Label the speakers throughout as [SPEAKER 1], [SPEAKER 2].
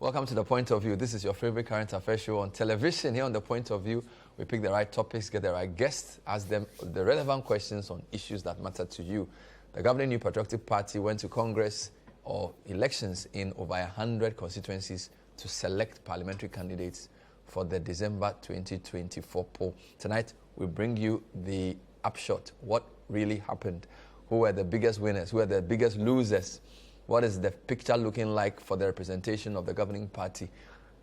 [SPEAKER 1] Welcome to The Point of View. This is your favorite current affairs show on television. Here on The Point of View, we pick the right topics, get the right guests, ask them the relevant questions on issues that matter to you. The governing New Patriotic Party went to Congress or elections in over 100 constituencies to select parliamentary candidates for the December 2024 poll. Tonight, we bring you the upshot. What really happened? Who were the biggest winners? Who were the biggest losers? What is the picture looking like for the representation of the governing party?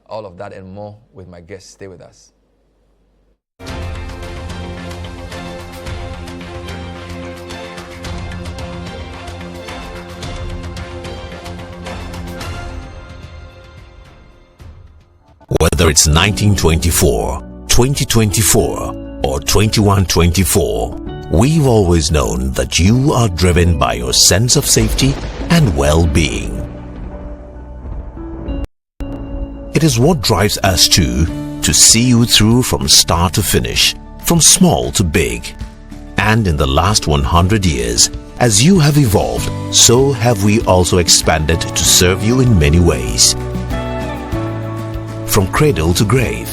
[SPEAKER 1] All of that and more with my guests. Stay with us.
[SPEAKER 2] Whether it's 1924, 2024, or 2124, we've always known that you are driven by your sense of safety and well-being. It is what drives us to see you through from start to finish, from small to big. And in the last 100 years, as you have evolved, so have we also expanded to serve you in many ways. From cradle to grave,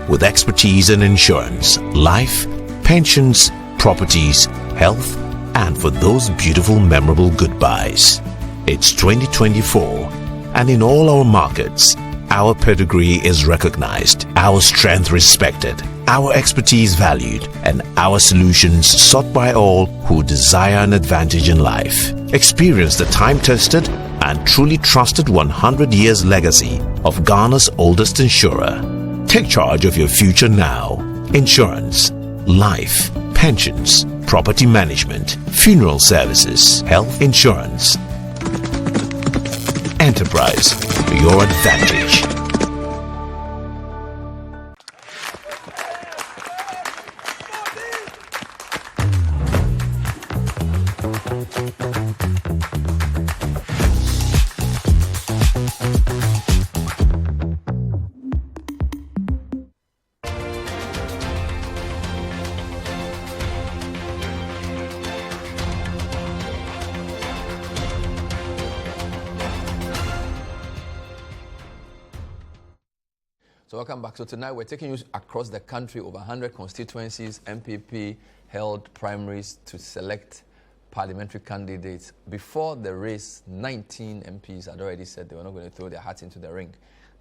[SPEAKER 2] with expertise in insurance, life, pensions, properties, health, and for those beautiful, memorable goodbyes. It's 2024, and in all our markets, our pedigree is recognized, our strength respected, our expertise valued, and our solutions sought by all who desire an advantage in life. Experience the time-tested and truly trusted 100 years legacy of Ghana's oldest insurer. Take charge of your future now. Insurance, life, pensions, property management, funeral services, health insurance. Enterprise for your advantage.
[SPEAKER 1] So welcome back. So tonight we're taking you across the country, over 100 constituencies. NPP held primaries to select parliamentary candidates. Before the race, 19 MPs had already said they were not going to throw their hats into the ring.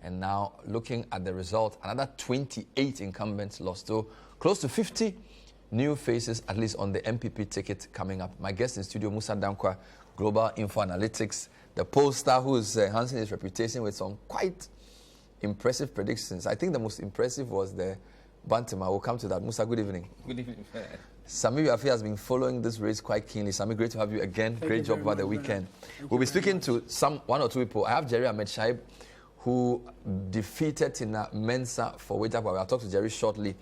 [SPEAKER 1] And now, looking at the result, another 28 incumbents lost. So close to 50 new faces, at least on the NPP ticket coming up. My guest in studio, Mussa Dankwa, Global Info Analytics, the pollster who is enhancing his reputation with some quite impressive predictions. I think the most impressive was the Bantama. We'll come to that. Mussa, good evening.
[SPEAKER 3] Good evening.
[SPEAKER 1] Sami Yafi has been following this race quite keenly. Sami, great to have you again. Great job over the weekend. We'll be speaking to one or two people. I have Jerry Ahmed Shay, who defeated Tina Mensa for Wejak Bawe. I'll talk to Jerry shortly.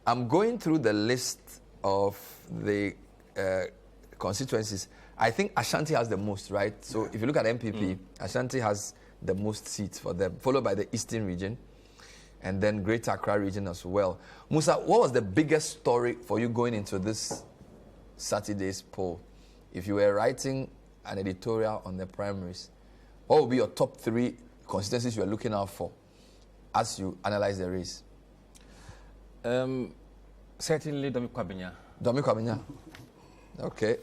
[SPEAKER 1] I'm going through the list of the constituencies. I think Ashanti has the most, right? So if you look at NPP, Ashanti has the most seats for them, followed by the Eastern region, and then Greater Accra region as well. Mussa, what was the biggest story for you going into this Saturday's poll? If you were writing an editorial on the primaries, what would be your top 3 constituencies you are looking out for as you analyze the race?
[SPEAKER 3] Certainly Domi Kwabenya.
[SPEAKER 1] Domi Kwabenya. Okay.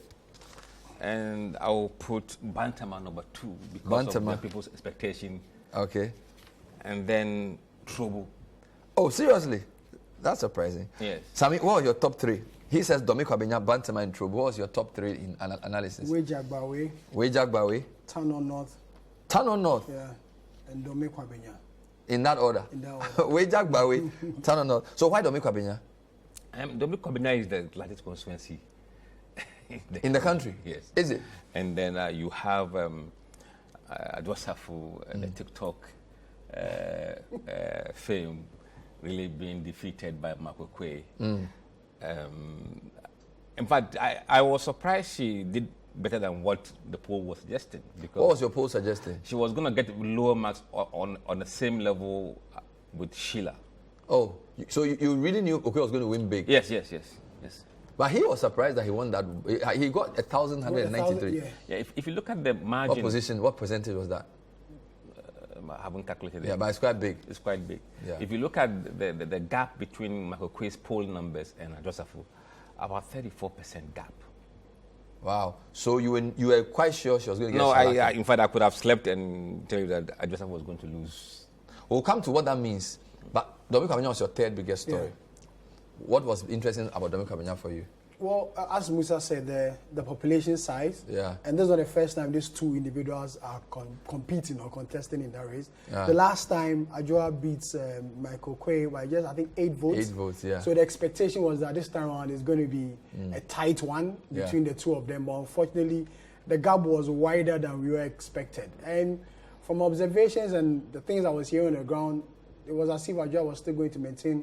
[SPEAKER 3] And I'll put Bantama number 2 because of the people's expectation.
[SPEAKER 1] Okay.
[SPEAKER 3] And then Trobo.
[SPEAKER 1] Oh, seriously? That's surprising.
[SPEAKER 3] Yes.
[SPEAKER 1] Sami, what was your top 3? He says Domi Kwabenya, Bantama, and Trobo. What was your top 3 in analysis?
[SPEAKER 4] Wejak Bawe.
[SPEAKER 1] Wejak Bawe.
[SPEAKER 4] Tano North.
[SPEAKER 1] Tano North?
[SPEAKER 4] Yeah. And Domi Kwabenya.
[SPEAKER 1] In that order?
[SPEAKER 4] In that order.
[SPEAKER 1] Wejak Bawe, Tano North. So why Domi Kwabenya?
[SPEAKER 3] Domi Kwabenya is the largest constituency.
[SPEAKER 1] In the country?
[SPEAKER 3] Yes.
[SPEAKER 1] Is it?
[SPEAKER 3] And then you have Adwasafu, the TikTok fame, really being defeated by Makwekwe. In fact, I was surprised she did better than what the poll was suggesting. Because
[SPEAKER 1] what was your poll suggesting?
[SPEAKER 3] She was going to get lower marks on the same level with Sheila.
[SPEAKER 1] Oh, so you really knew Okwe was going to win big?
[SPEAKER 3] Yes.
[SPEAKER 1] But he was surprised that he won that. He got 1,193.
[SPEAKER 3] Yeah, if you look at the margin.
[SPEAKER 1] What percentage was that?
[SPEAKER 3] I haven't calculated it.
[SPEAKER 1] Yeah, but it's quite big.
[SPEAKER 3] It's quite big.
[SPEAKER 1] Yeah.
[SPEAKER 3] If you look at the gap between Michael Quay's poll numbers and Adjosafo, about 34% gap.
[SPEAKER 1] Wow. So you were quite sure she was going to get
[SPEAKER 3] No,
[SPEAKER 1] Salaki?
[SPEAKER 3] in fact, I could have slept and tell you that Adjosafo was going to lose.
[SPEAKER 1] We'll come to what that means. But Dominic Kabenya was your third biggest story.
[SPEAKER 4] Yeah.
[SPEAKER 1] What was interesting about Dominic Kabenya for you?
[SPEAKER 4] Well, as Mussa said, the population size, and this is not the first time these two individuals are competing or contesting in that race. The last time Adjoa beats Michael Quay by just, I think, 8 votes.
[SPEAKER 1] 8 votes, yeah.
[SPEAKER 4] So the expectation was that this time around is going to be a tight one between the two of them. But unfortunately, the gap was wider than we were expected. And from observations and the things I was hearing on the ground, it was as if Adjoa was still going to maintain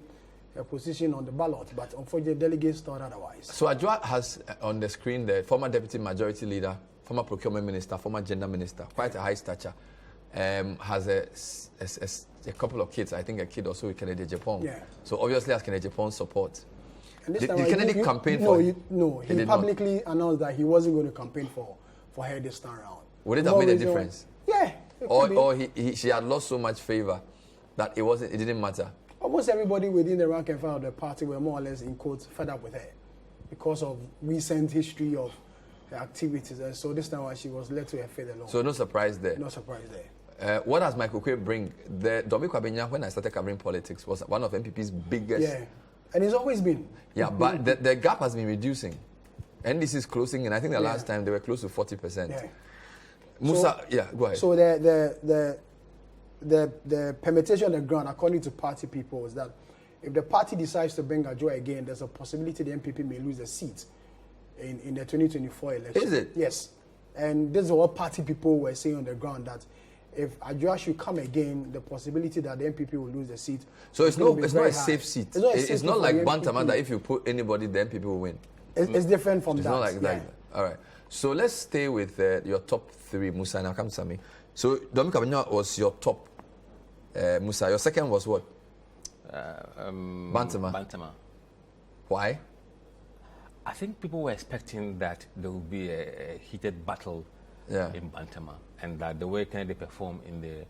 [SPEAKER 4] a position on the ballot, but unfortunately delegates thought otherwise.
[SPEAKER 1] So Adjoa has on the screen the former deputy majority leader, former procurement minister, former gender minister, quite a high stature, has a couple of kids, I think a kid also with Kennedy Japan.
[SPEAKER 4] Yeah.
[SPEAKER 1] So obviously has Kennedy Japan support.
[SPEAKER 4] And this
[SPEAKER 1] Did
[SPEAKER 4] time
[SPEAKER 1] Kennedy campaign for him?
[SPEAKER 4] No, he publicly announced that he wasn't going to campaign for her this time around.
[SPEAKER 1] Would it have made a difference?
[SPEAKER 4] Yeah.
[SPEAKER 1] Or she had lost so much favor that it didn't matter.
[SPEAKER 4] Almost everybody within the rank and file of the party were more or less, in quotes, fed up with her because of recent history of her activities. And so this time she was led to her fate alone.
[SPEAKER 1] So no surprise there.
[SPEAKER 4] No surprise there.
[SPEAKER 1] What does Michael Quay bring? The Dominic Kabenya, when I started covering politics, was one of NPP's biggest.
[SPEAKER 4] Yeah, and it's always been.
[SPEAKER 1] Yeah, but the gap has been reducing. NDC is closing, and I think the last time they were close to 40%.
[SPEAKER 4] Yeah.
[SPEAKER 1] Mussa, go ahead.
[SPEAKER 4] So the permutation on the ground, according to party people, is that if the party decides to bring Adjoa again, there's a possibility the NPP may lose a seat in the 2024 election.
[SPEAKER 1] Is it?
[SPEAKER 4] Yes. And this is what party people were saying on the ground, that if Adjoa should come again, the possibility that the NPP will lose the seat.
[SPEAKER 1] So it's not a
[SPEAKER 4] high.
[SPEAKER 1] safe seat.
[SPEAKER 4] It's
[SPEAKER 1] not like Bantama that if you put anybody, the NPP will win.
[SPEAKER 4] It's different from
[SPEAKER 1] that. It's not like that. All right. So let's stay with your top 3, Mussa, and I'll come to me. So Dominic Kabenya was your top. Mussa, your second was what?
[SPEAKER 3] Bantama.
[SPEAKER 1] Why?
[SPEAKER 3] I think people were expecting that there would be a heated battle in Bantama, and that the way Kennedy performed in the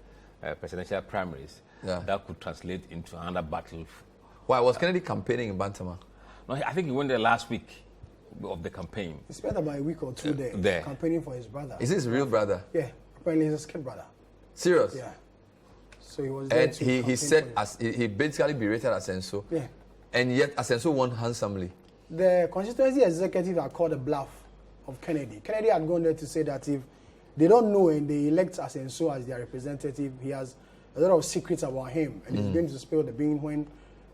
[SPEAKER 3] presidential primaries, that could translate into another battle.
[SPEAKER 1] Why? Was Kennedy campaigning in Bantama?
[SPEAKER 3] No, I think he went there last week of the campaign.
[SPEAKER 4] He spent about a week or two there campaigning for his brother.
[SPEAKER 1] Is his real brother?
[SPEAKER 4] Yeah, apparently he's a kid brother.
[SPEAKER 1] Serious?
[SPEAKER 4] Yeah. So he was there.
[SPEAKER 1] And he said he basically berated Asenso.
[SPEAKER 4] Yeah.
[SPEAKER 1] And yet Asenso won handsomely.
[SPEAKER 4] The constituency executive had called a bluff of Kennedy. Kennedy had gone there to say that if they don't know and they elect Asenso as their representative, he has a lot of secrets about him, and he's going to spill the bean when,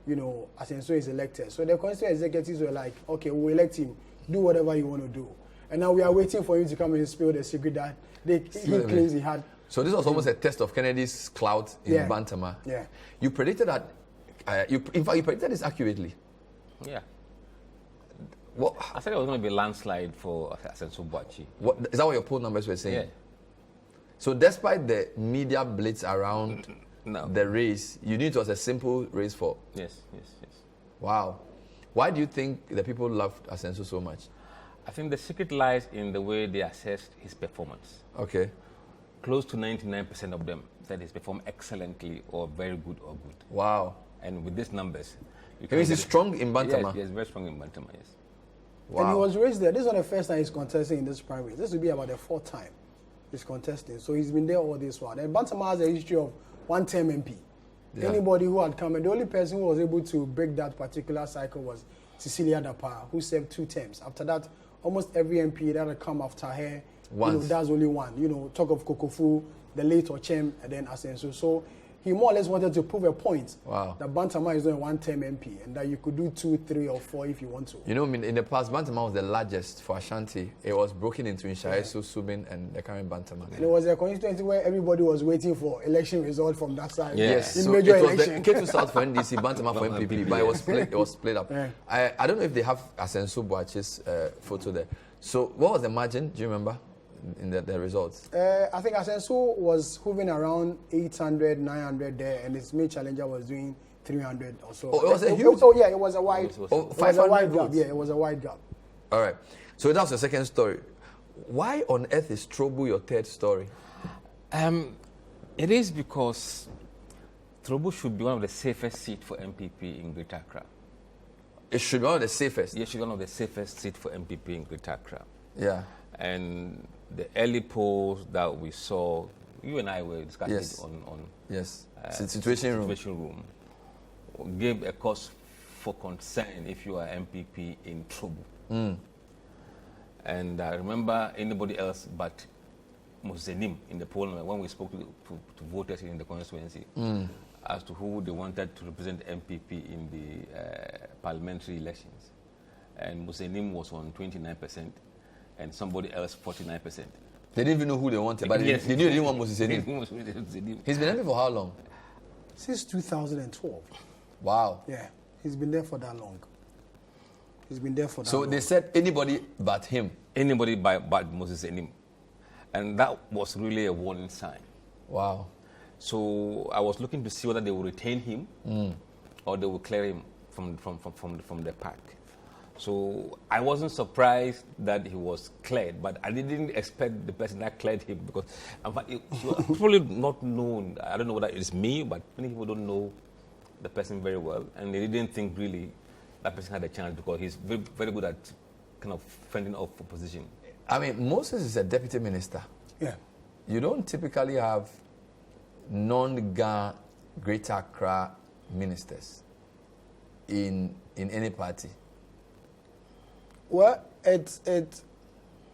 [SPEAKER 4] Asenso is elected. So the constituency executives were like, okay, we'll elect him, do whatever you want to do. And now we are waiting for him to come and spill the secret that he claims he had.
[SPEAKER 1] So this was almost a test of Kennedy's clout in Bantama.
[SPEAKER 4] Yeah.
[SPEAKER 1] You predicted that. In fact, you predicted this accurately.
[SPEAKER 3] Yeah.
[SPEAKER 1] What?
[SPEAKER 3] I said it was going to be a landslide for Asenso Boachi.
[SPEAKER 1] Is that what your poll numbers were saying?
[SPEAKER 3] Yeah.
[SPEAKER 1] So despite the media blitz around the race, you knew it was a simple race for.
[SPEAKER 3] Yes.
[SPEAKER 1] Wow. Why do you think the people loved Asenso so much?
[SPEAKER 3] I think the secret lies in the way they assessed his performance.
[SPEAKER 1] Okay.
[SPEAKER 3] Close to 99% of them said he's performed excellently or very good or good.
[SPEAKER 1] Wow.
[SPEAKER 3] And with these numbers,
[SPEAKER 1] he's strong in Bantama.
[SPEAKER 3] Yes, very strong in Bantama, yes.
[SPEAKER 1] Wow.
[SPEAKER 4] And he was raised there. This is not the first time he's contesting in this primary. This will be about the 4th time he's contesting. So he's been there all this while. And Bantama has a history of one-term MP. Yeah. Anybody who had come, and the only person who was able to break that particular cycle was Cecilia Dapa, who served 2 terms. After that, almost every MP that had come after her, that's only one. Talk of Kokofu, the late Ochem, and then Asenso. So he more or less wanted to prove a point that Bantama is not a one-term MP and that you could do 2, 3, or 4 if you want to.
[SPEAKER 1] In the past, Bantama was the largest for Ashanti. It was broken into Inshaisu, Subin, and the current Bantama.
[SPEAKER 4] And it was a constituency where everybody was waiting for election result from that side.
[SPEAKER 1] Yes,
[SPEAKER 4] in
[SPEAKER 1] so
[SPEAKER 4] major
[SPEAKER 1] it was
[SPEAKER 4] election.
[SPEAKER 1] the K2 South for NDC, Bantama for MPP, but it was split up.
[SPEAKER 4] Yeah.
[SPEAKER 1] I don't know if they have Asenso Boachi's photo there. So what was the margin? Do you remember? In the results?
[SPEAKER 4] I think Asenso was hovering around 800, 900 there, and his main challenger was doing 300 or so.
[SPEAKER 1] Oh, it was a huge...
[SPEAKER 4] Oh, yeah, it was a wide...
[SPEAKER 1] It was a wide
[SPEAKER 4] gap. Yeah, it was a wide gap.
[SPEAKER 1] All right. So that was the second story. Why on earth is Strobu your third story?
[SPEAKER 3] It is because Trobu should be one of the safest seats for MPP in Greater Accra.
[SPEAKER 1] It should be one of the safest?
[SPEAKER 3] Yes, it should be one of the safest seats for MPP in Greater Accra.
[SPEAKER 1] Yeah.
[SPEAKER 3] And the early polls that we saw, you and I were discussing
[SPEAKER 1] yes.
[SPEAKER 3] it on
[SPEAKER 1] yes. Situation
[SPEAKER 3] room, gave a cause for concern if you are MPP in Trobu. And I remember anybody else but Muzenim in the poll when we spoke to voters in the constituency as to who they wanted to represent MPP in the parliamentary elections. And Muzenim was on 29% and somebody else 49%.
[SPEAKER 1] They didn't even know who they wanted, but
[SPEAKER 3] yes,
[SPEAKER 1] they knew they didn't want Muzenim. He's been MP for how long?
[SPEAKER 4] Since 2012.
[SPEAKER 1] Wow.
[SPEAKER 4] Yeah, he's been there for that long. He's been there for that
[SPEAKER 1] long. So they said anybody but him?
[SPEAKER 3] Anybody but Moses Enim. And that was really a warning sign.
[SPEAKER 1] Wow.
[SPEAKER 3] So I was looking to see whether they will retain him or they will clear him from the pack. So I wasn't surprised that he was cleared, but I didn't expect the person that cleared him because it was probably not known. I don't know whether it's me, but many people don't know the person very well, and they didn't think really that person had a chance because he's very, very good at kind of fending off opposition.
[SPEAKER 1] I mean, Moses is a deputy minister.
[SPEAKER 4] Yeah.
[SPEAKER 1] You don't typically have non-Ga Greater Accra ministers in any party.
[SPEAKER 4] Well,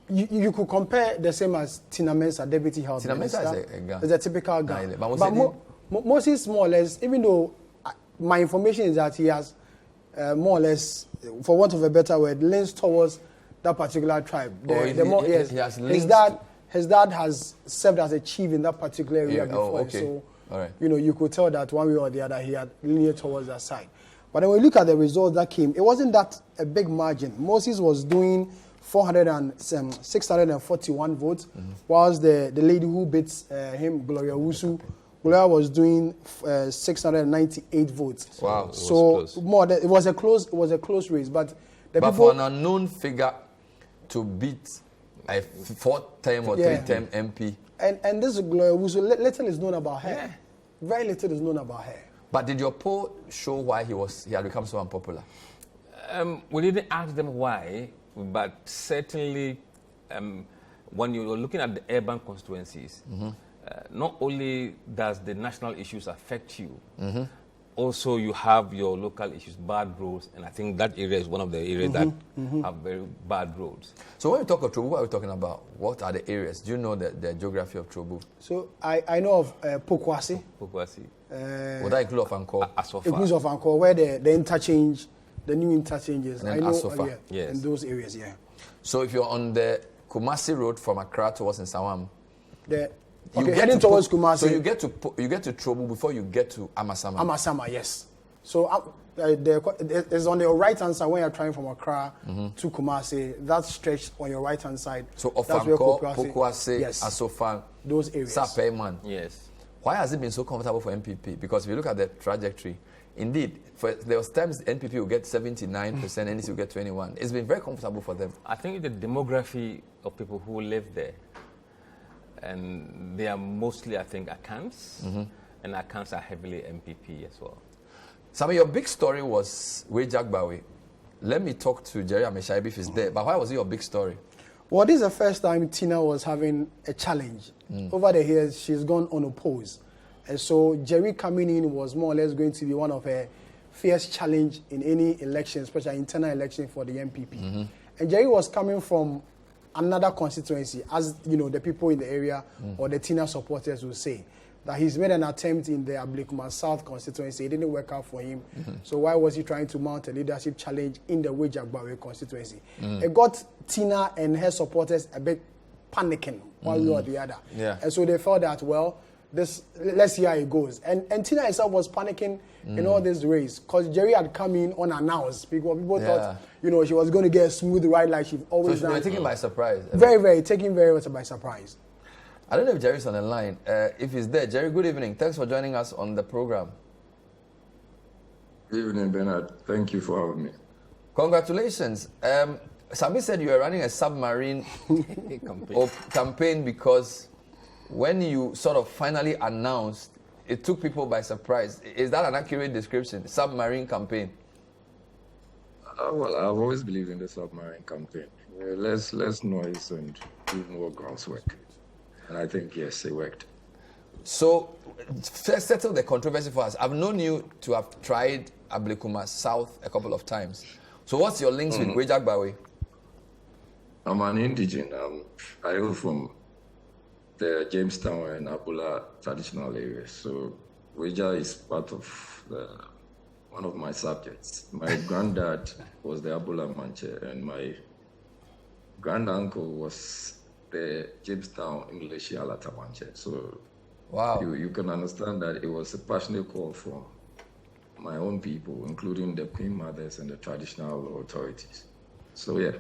[SPEAKER 4] you could compare the same as Tina Mensah, deputy health minister.
[SPEAKER 1] Tina Mensah is a Ga.
[SPEAKER 4] It's a typical Ga.
[SPEAKER 1] But
[SPEAKER 4] Moses, more or less, even though my information is that he has more or less, for want of a better word, leans towards that particular tribe. His dad has served as a chief in that particular area before.
[SPEAKER 1] Okay.
[SPEAKER 4] So,
[SPEAKER 1] all right.
[SPEAKER 4] You could tell that one way or the other he had leaned towards that side. But then when you look at the results that came, it wasn't that a big margin. Moses was doing 641 votes, whilst the lady who beats him, Gloria Wusu, Gloria was doing 698 votes.
[SPEAKER 1] Wow.
[SPEAKER 4] So it was a close race. But
[SPEAKER 1] for an unknown figure to beat a 4-term or 3-term MP.
[SPEAKER 4] And this Gloria Wusu, little is known about her. Yeah. Very little is known about her.
[SPEAKER 1] But did your poll show why he had become so unpopular?
[SPEAKER 3] We didn't ask them why, but certainly when you're looking at the urban constituencies, not only does the national issues affect you, also you have your local issues, bad roads, and I think that area is one of the areas that have very bad roads. So
[SPEAKER 1] when we talk of Trobu, what are we talking about? What are the areas? Do you know the geography of Trobu?
[SPEAKER 4] So I know of Pokwasi.
[SPEAKER 1] Would that include of Angkor?
[SPEAKER 4] It includes of Angkor, where the interchange, the new interchanges.
[SPEAKER 1] And I know,
[SPEAKER 4] yes. In those areas, yeah.
[SPEAKER 1] So if you're on the Kumasi Road from Accra towards Nsawam,
[SPEAKER 4] heading towards Kumasi.
[SPEAKER 1] So you get to Trobu before you get to Amasama.
[SPEAKER 4] Amasama, yes. So it's on the right hand side when you're trying from Accra to Kumasi. That stretch on your right hand side.
[SPEAKER 1] So of Angkor, Pokwasi,
[SPEAKER 4] yes.
[SPEAKER 1] Asofan,
[SPEAKER 4] those areas.
[SPEAKER 1] Sapeyman.
[SPEAKER 3] Yes.
[SPEAKER 1] Why has it been so comfortable for NPP? Because if you look at the trajectory, indeed, there was times NPP will get 79%, NDC will get 21%. It's been very comfortable for them.
[SPEAKER 3] I think the demography of people who live there, and they are mostly, I think, Akans, and Akans are heavily NPP as well.
[SPEAKER 1] Some of your big story was Wejagbawe. Let me talk to Jerry Ameshaibi if he's there. But why was it your big story?
[SPEAKER 4] Well, this is the first time Tina was having a challenge. Over the years, she's gone unopposed. And so Jerry coming in was more or less going to be one of her fierce challenge in any election, especially internal election for the NPP. And Jerry was coming from another constituency, as you know, the people in the area or the Tina supporters will say, that he's made an attempt in the Ablekuma South constituency. It didn't work out for him. So why was he trying to mount a leadership challenge in the Wejagbawe constituency? It got Tina and her supporters a bit panicking one way or the other.
[SPEAKER 1] Yeah.
[SPEAKER 4] And so they felt that, well, let's see how it goes. And Tina herself was panicking in all this race because Jerry had come in unannounced. People thought, she was going to get a smooth ride like she's always done.
[SPEAKER 1] So she was taken by surprise.
[SPEAKER 4] Very, taken very much by surprise.
[SPEAKER 1] I don't know if Jerry's on the line. If he's there, Jerry, good evening. Thanks for joining us on the program.
[SPEAKER 5] Good evening, Bernard. Thank you for having me.
[SPEAKER 1] Congratulations. Sami said you were running a submarine campaign because when you sort of finally announced, it took people by surprise. Is that an accurate description? Submarine campaign?
[SPEAKER 5] Well, I've always believed in the submarine campaign. Less noise and do more groundwork. And I think, yes, it worked.
[SPEAKER 1] So, first settle the controversy for us. I've known you to have tried Ablekuma South a couple of times. So what's your links with Wejak Bawe?
[SPEAKER 5] I'm an indigene. I hail from the Jamestown and Abula traditional areas. So Weja is part of one of my subjects. My granddad was the Abula Manche, and my granduncle was the Jamestown English Yalata Manche. So
[SPEAKER 1] wow,
[SPEAKER 5] you can understand that it was a passionate call from my own people, including the Queen Mothers and the traditional authorities. So yeah.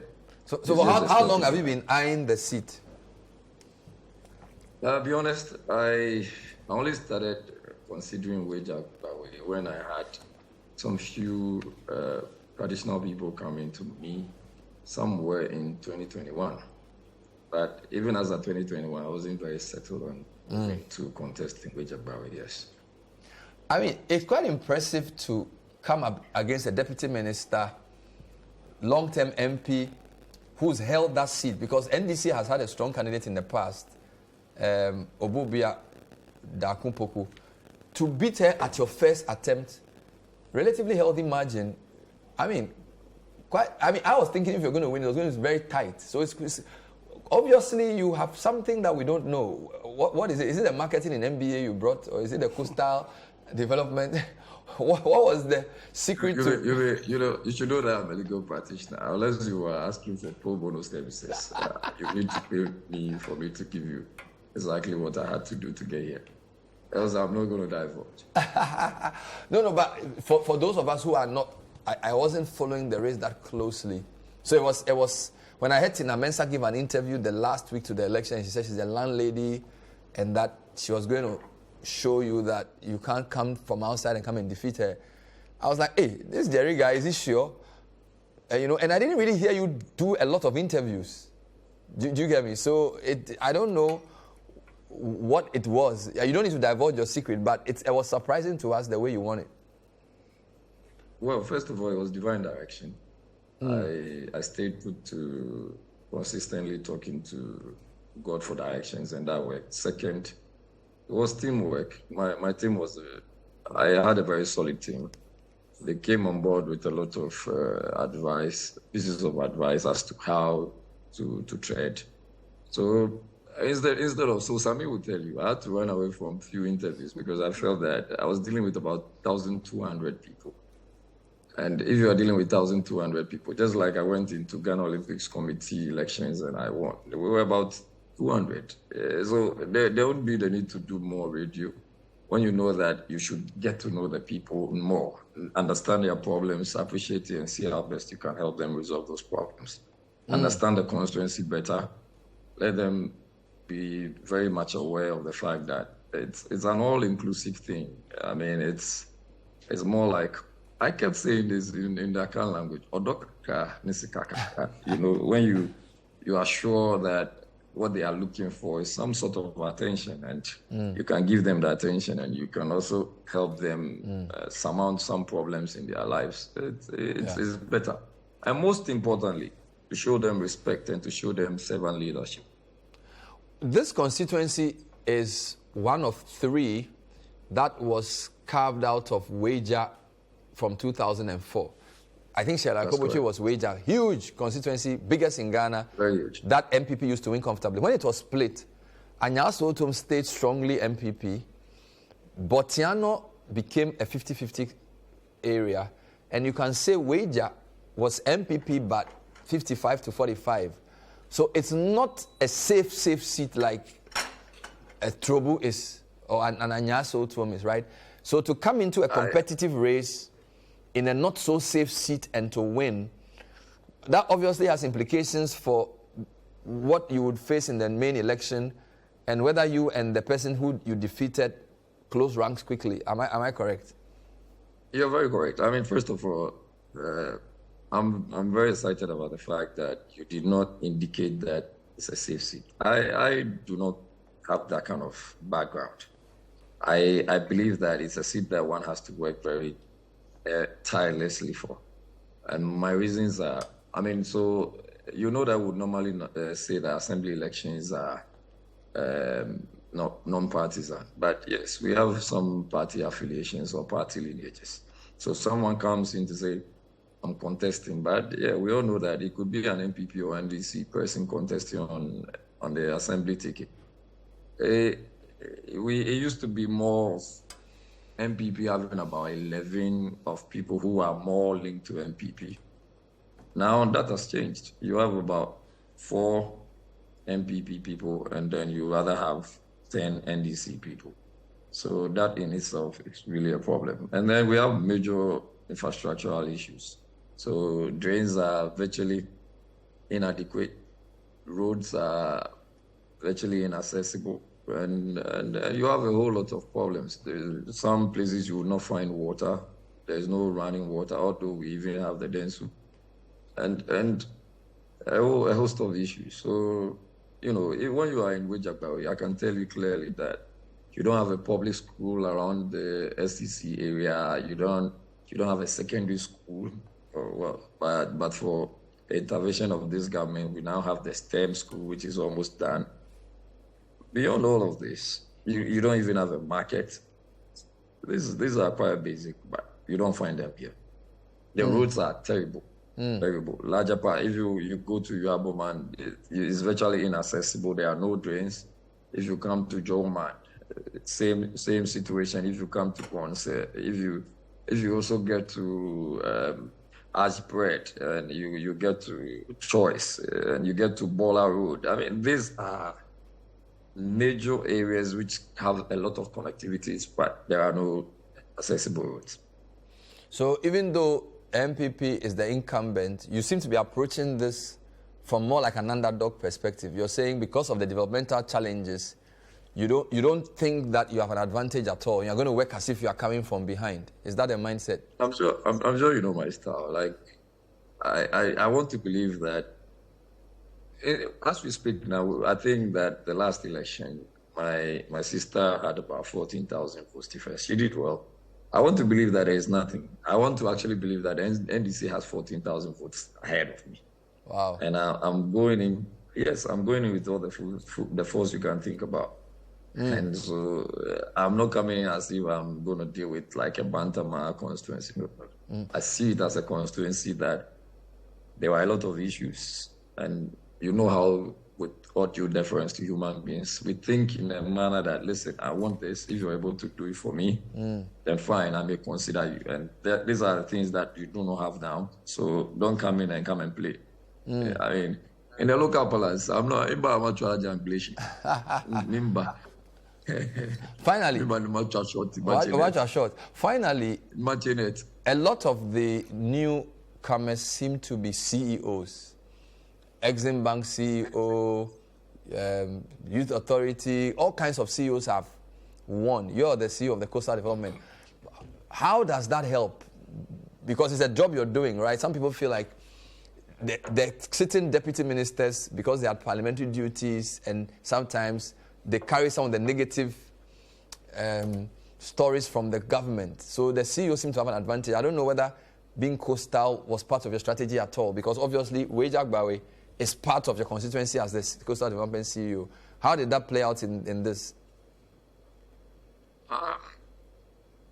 [SPEAKER 1] So how long have you been eyeing the seat?
[SPEAKER 5] I'll be honest, I only started considering Wejak when I had some few traditional people coming to me somewhere in 2021. But even as of 2021, I wasn't very settled on to contest in Wejak, yes.
[SPEAKER 1] I mean, it's quite impressive to come up against a deputy minister, long-term MP, who's held that seat, because NDC has had a strong candidate in the past, Obubia Dakumpoku. To beat her at your first attempt, relatively healthy margin. I mean, I was thinking if you're going to win, it was going to be very tight. So it's obviously you have something that we don't know. What is it? Is it the marketing in MBA you brought, or is it the coastal development? What was the secret to?
[SPEAKER 5] You should know that I'm a legal practitioner. Unless you are asking for pro bono services, you need to pay me for me to give you exactly what I had to do to get here. Else I'm not going to divulge.
[SPEAKER 1] No, but for those of us who are not, I wasn't following the race that closely. So it was when I heard Tina Mensah give an interview the last week to the election, she said she's a landlady and that she was going to show you that you can't come from outside and come and defeat her. I was like, hey, this Jerry guy, is he sure? And I didn't really hear you do a lot of interviews. Do you get me? So I don't know what it was. You don't need to divulge your secret, but it was surprising to us the way you won it.
[SPEAKER 5] Well, first of all, it was divine direction. I stayed put to consistently talking to God for directions, and that worked. Second, it was teamwork. My team was, I had a very solid team. They came on board with a lot of pieces of advice as to how to tread. So instead of, so Sami would tell you, I had to run away from few interviews because I felt that I was dealing with about 1,200 people. And if you are dealing with 1,200 people, just like I went into Ghana Olympics Committee elections and I won, we were about 200. So there would be the need to do more radio when you know that you should get to know the people more, understand their problems, appreciate it, and see how best you can help them resolve those problems. Understand the constituency better, let them be very much aware of the fact that it's an all-inclusive thing. I mean, it's more like, I kept saying this in the Akan language, when you are sure that what they are looking for is some sort of attention, and you can give them the attention, and you can also help them surmount some problems in their lives. It's better. And most importantly, to show them respect and to show them servant leadership.
[SPEAKER 1] This constituency is one of 3 that was carved out of Weja from 2004. I think Shera Kobuchi was Weja, huge constituency, biggest in Ghana.
[SPEAKER 5] Very huge.
[SPEAKER 1] That MPP used to win comfortably. When it was split, Anyaso Otom stayed strongly MPP. Botiano became a 50-50 area. And you can say Weja was MPP, but 55 to 45. So it's not a safe seat like a Trobu is or an Anyaso Otom is, right? So to come into a competitive race in a not so safe seat and to win, that obviously has implications for what you would face in the main election and whether you and the person who you defeated close ranks quickly. Am I correct?
[SPEAKER 5] You're very correct. I mean, first of all, I'm very excited about the fact that you did not indicate that it's a safe seat. I do not have that kind of background. I believe that it's a seat that one has to work very tirelessly for. And my reasons are, so you know that would normally say that assembly elections are non-partisan. But yes, we have some party affiliations or party lineages. So someone comes in to say, I'm contesting, but yeah, we all know that it could be an NPP or NDC person contesting on the assembly ticket. It used to be more NPP having about 11 of people who are more linked to NPP. Now that has changed. You have about 4 NPP people, and then you rather have 10 NDC people. So that in itself is really a problem. And then we have major infrastructural issues. So drains are virtually inadequate. Roads are virtually inaccessible. And you have a whole lot of problems. There's some places you will not find water. There's no running water, although we even have the Densu. And a host of issues. So, when you are in Wejagbawe, I can tell you clearly that you don't have a public school around the STC area. You don't have a secondary school. But for the intervention of this government, we now have the STEM school, which is almost done. Beyond all of this, you don't even have a market. These are quite basic, but you don't find them here. The roads are terrible, terrible. Larger part, if you go to Yaboman, it's virtually inaccessible. There are no drains. If you come to Joman, same situation. If you come to Ponce, if you also get to Ashbread, and you get to Choice, and you get to Bola Road. These are major areas which have a lot of connectivities, but there are no accessible roads.
[SPEAKER 1] So even though NPP is the incumbent, you seem to be approaching this from more like an underdog perspective. You're saying because of the developmental challenges, you don't think that you have an advantage at all. You're going to work as if you are coming from behind. Is that a mindset?
[SPEAKER 5] I'm sure you know my style. Like, I want to believe that as we speak now, I think that the last election, my sister had about 14,000 votes first. She did well. I want to believe that there is nothing. I want to actually believe that NDC has 14,000 votes ahead of me.
[SPEAKER 1] Wow.
[SPEAKER 5] And I'm going in. Yes, I'm going in with all the force you can think about. And so I'm not coming in as if I'm going to deal with like a Bantama constituency. I see it as a constituency that there were a lot of issues. And you know how, with all due deference to human beings, we think in a manner that, listen, I want this. If you're able to do it for me, then fine, I may consider you. And these are the things that you do not have now. So don't come in and come and play. In the local palace, I'm not jamblation.
[SPEAKER 1] Finally, finally, a lot of the newcomers seem to be CEOs. Exim Bank CEO, Youth Authority, all kinds of CEOs have won. You're the CEO of the Coastal Development. How does that help? Because it's a job you're doing, right? Some people feel like the sitting deputy ministers, because they have parliamentary duties, and sometimes they carry some of the negative stories from the government. So the CEO seems to have an advantage. I don't know whether being coastal was part of your strategy at all, because obviously Wejagbawe is part of your constituency as the Coastal Development CEO. How did that play out in this?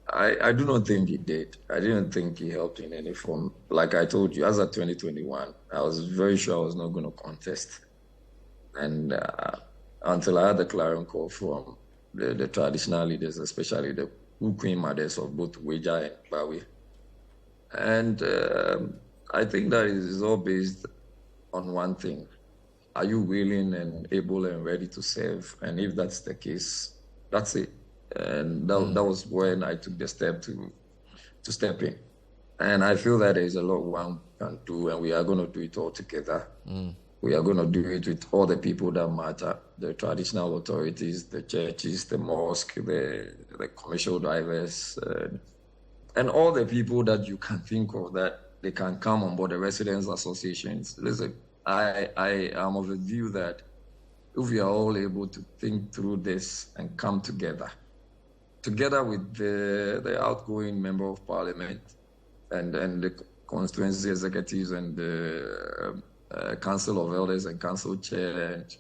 [SPEAKER 5] I do not think it did. I didn't think it helped in any form. Like I told you, as of 2021, I was very sure I was not going to contest. And until I had the clarion call from the traditional leaders, especially the queen mothers of both Weja and Bawe. And I think that is all based on one thing. Are you willing and able and ready to serve? And if that's the case, that's it. And that was when I took the step to step in. And I feel that there's a lot one can do, and we are going to do it all together. We are going to do it with all the people that matter, the traditional authorities, the churches, the mosque, the commercial drivers, and all the people that you can think of that they can come on board, the residents associations. Listen, I am of the view that if we are all able to think through this and come together with the outgoing member of parliament and the constituency executives and the council of elders and council chair and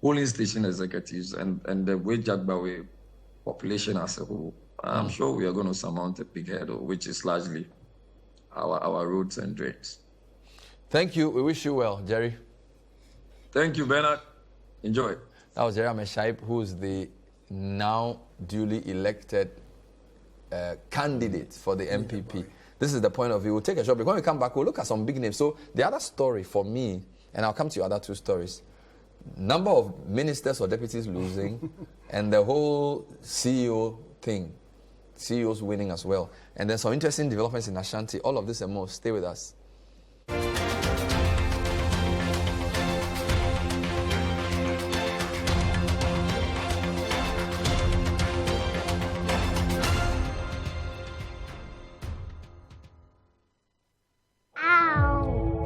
[SPEAKER 5] polling station executives and the Wejagbawe population as a whole, I'm sure we are going to surmount a big hurdle, which is largely our roads and drains.
[SPEAKER 1] Thank you. We wish you well, Jerry.
[SPEAKER 5] Thank you, Bernard. Enjoy.
[SPEAKER 1] That was Jerry Ahmed, who is the now duly elected candidate for the NPP. This is the point of view. We'll take a short break. When we come back, we'll look at some big names. So the other story for me, and I'll come to your other two stories, number of ministers or deputies losing, and the whole CEO thing, CEOs winning as well. And then some interesting developments in Ashanti. All of this and more. Stay with us.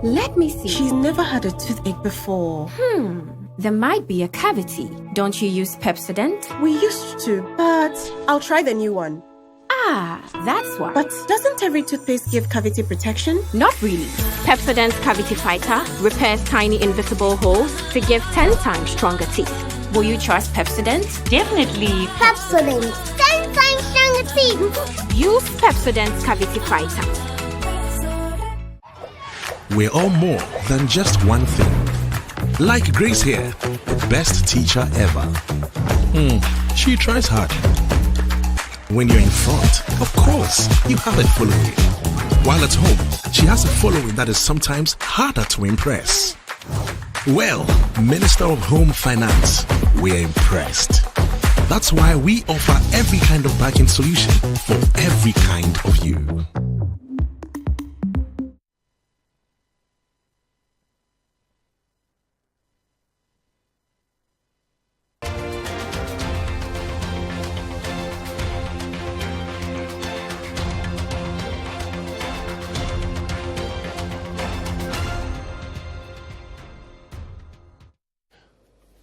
[SPEAKER 6] Let me see.
[SPEAKER 7] She's never had a toothache before.
[SPEAKER 6] There might be a cavity. Don't you use Pepsodent?
[SPEAKER 7] We used to, but I'll try the new one.
[SPEAKER 6] Ah, that's why.
[SPEAKER 7] But doesn't every toothpaste give cavity protection?
[SPEAKER 6] Not really. Pepsodent's Cavity Fighter repairs tiny invisible holes to give 10 times stronger teeth. Will you trust Pepsodent?
[SPEAKER 8] Definitely.
[SPEAKER 9] Pepsodent, 10 times stronger teeth.
[SPEAKER 6] Use Pepsodent's Cavity Fighter.
[SPEAKER 2] We're all more than just one thing. Like Grace here, the best teacher ever. She tries hard. When you're in front, of course, you have it following. While at home, she has a following that is sometimes harder to impress. Well, Minister of Home Finance, we're impressed. That's why we offer every kind of banking solution for every kind of you.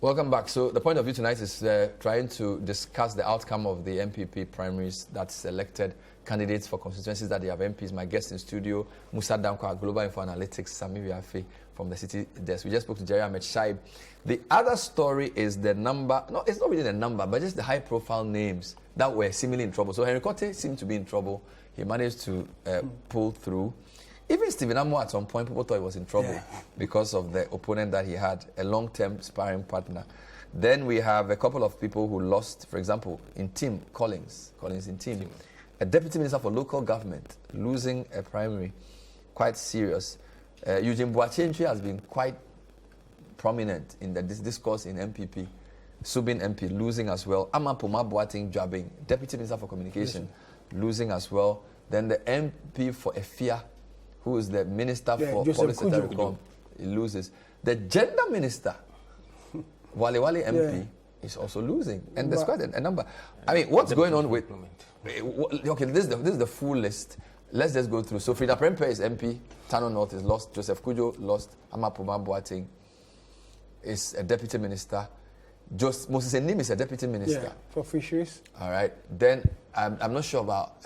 [SPEAKER 1] Welcome back. So the point of view tonight is trying to discuss the outcome of the NPP primaries that selected candidates for constituencies that they have MPs. My guest in studio, Mussa Dankwa, Global Info Analytics, Sami Wiafe from the Citi desk. We just spoke to Jerry Ahmed. The other story is the number, no, it's not really the number, but just the high-profile names that were seemingly in trouble. So Henry Kote seemed to be in trouble. He managed to pull through. Even Stephen Amo, at some point, people thought he was in trouble because of the opponent that he had, a long-term sparring partner. Then we have a couple of people who lost, for example, in Tim Collins in Tim, a deputy minister for local government, losing a primary, quite serious. Eugene Boachenchi has been quite prominent in the discourse in NPP. Subin MP losing as well. Amapuma Boating Jabing, deputy minister for communication, losing as well. Then the MP for Efia, who is the minister for policy and reform, he loses. The gender minister, Wale MP, is also losing. And there's quite a number. I mean, what's going on with... Okay, this is the full list. Let's just go through. So Frida Prempe is MP, Tano North is lost, Joseph Kujo lost, Amapuma Boating is a deputy minister. Moses Enim is a deputy minister.
[SPEAKER 4] Yeah, for fisheries.
[SPEAKER 1] All right. Then I'm not sure about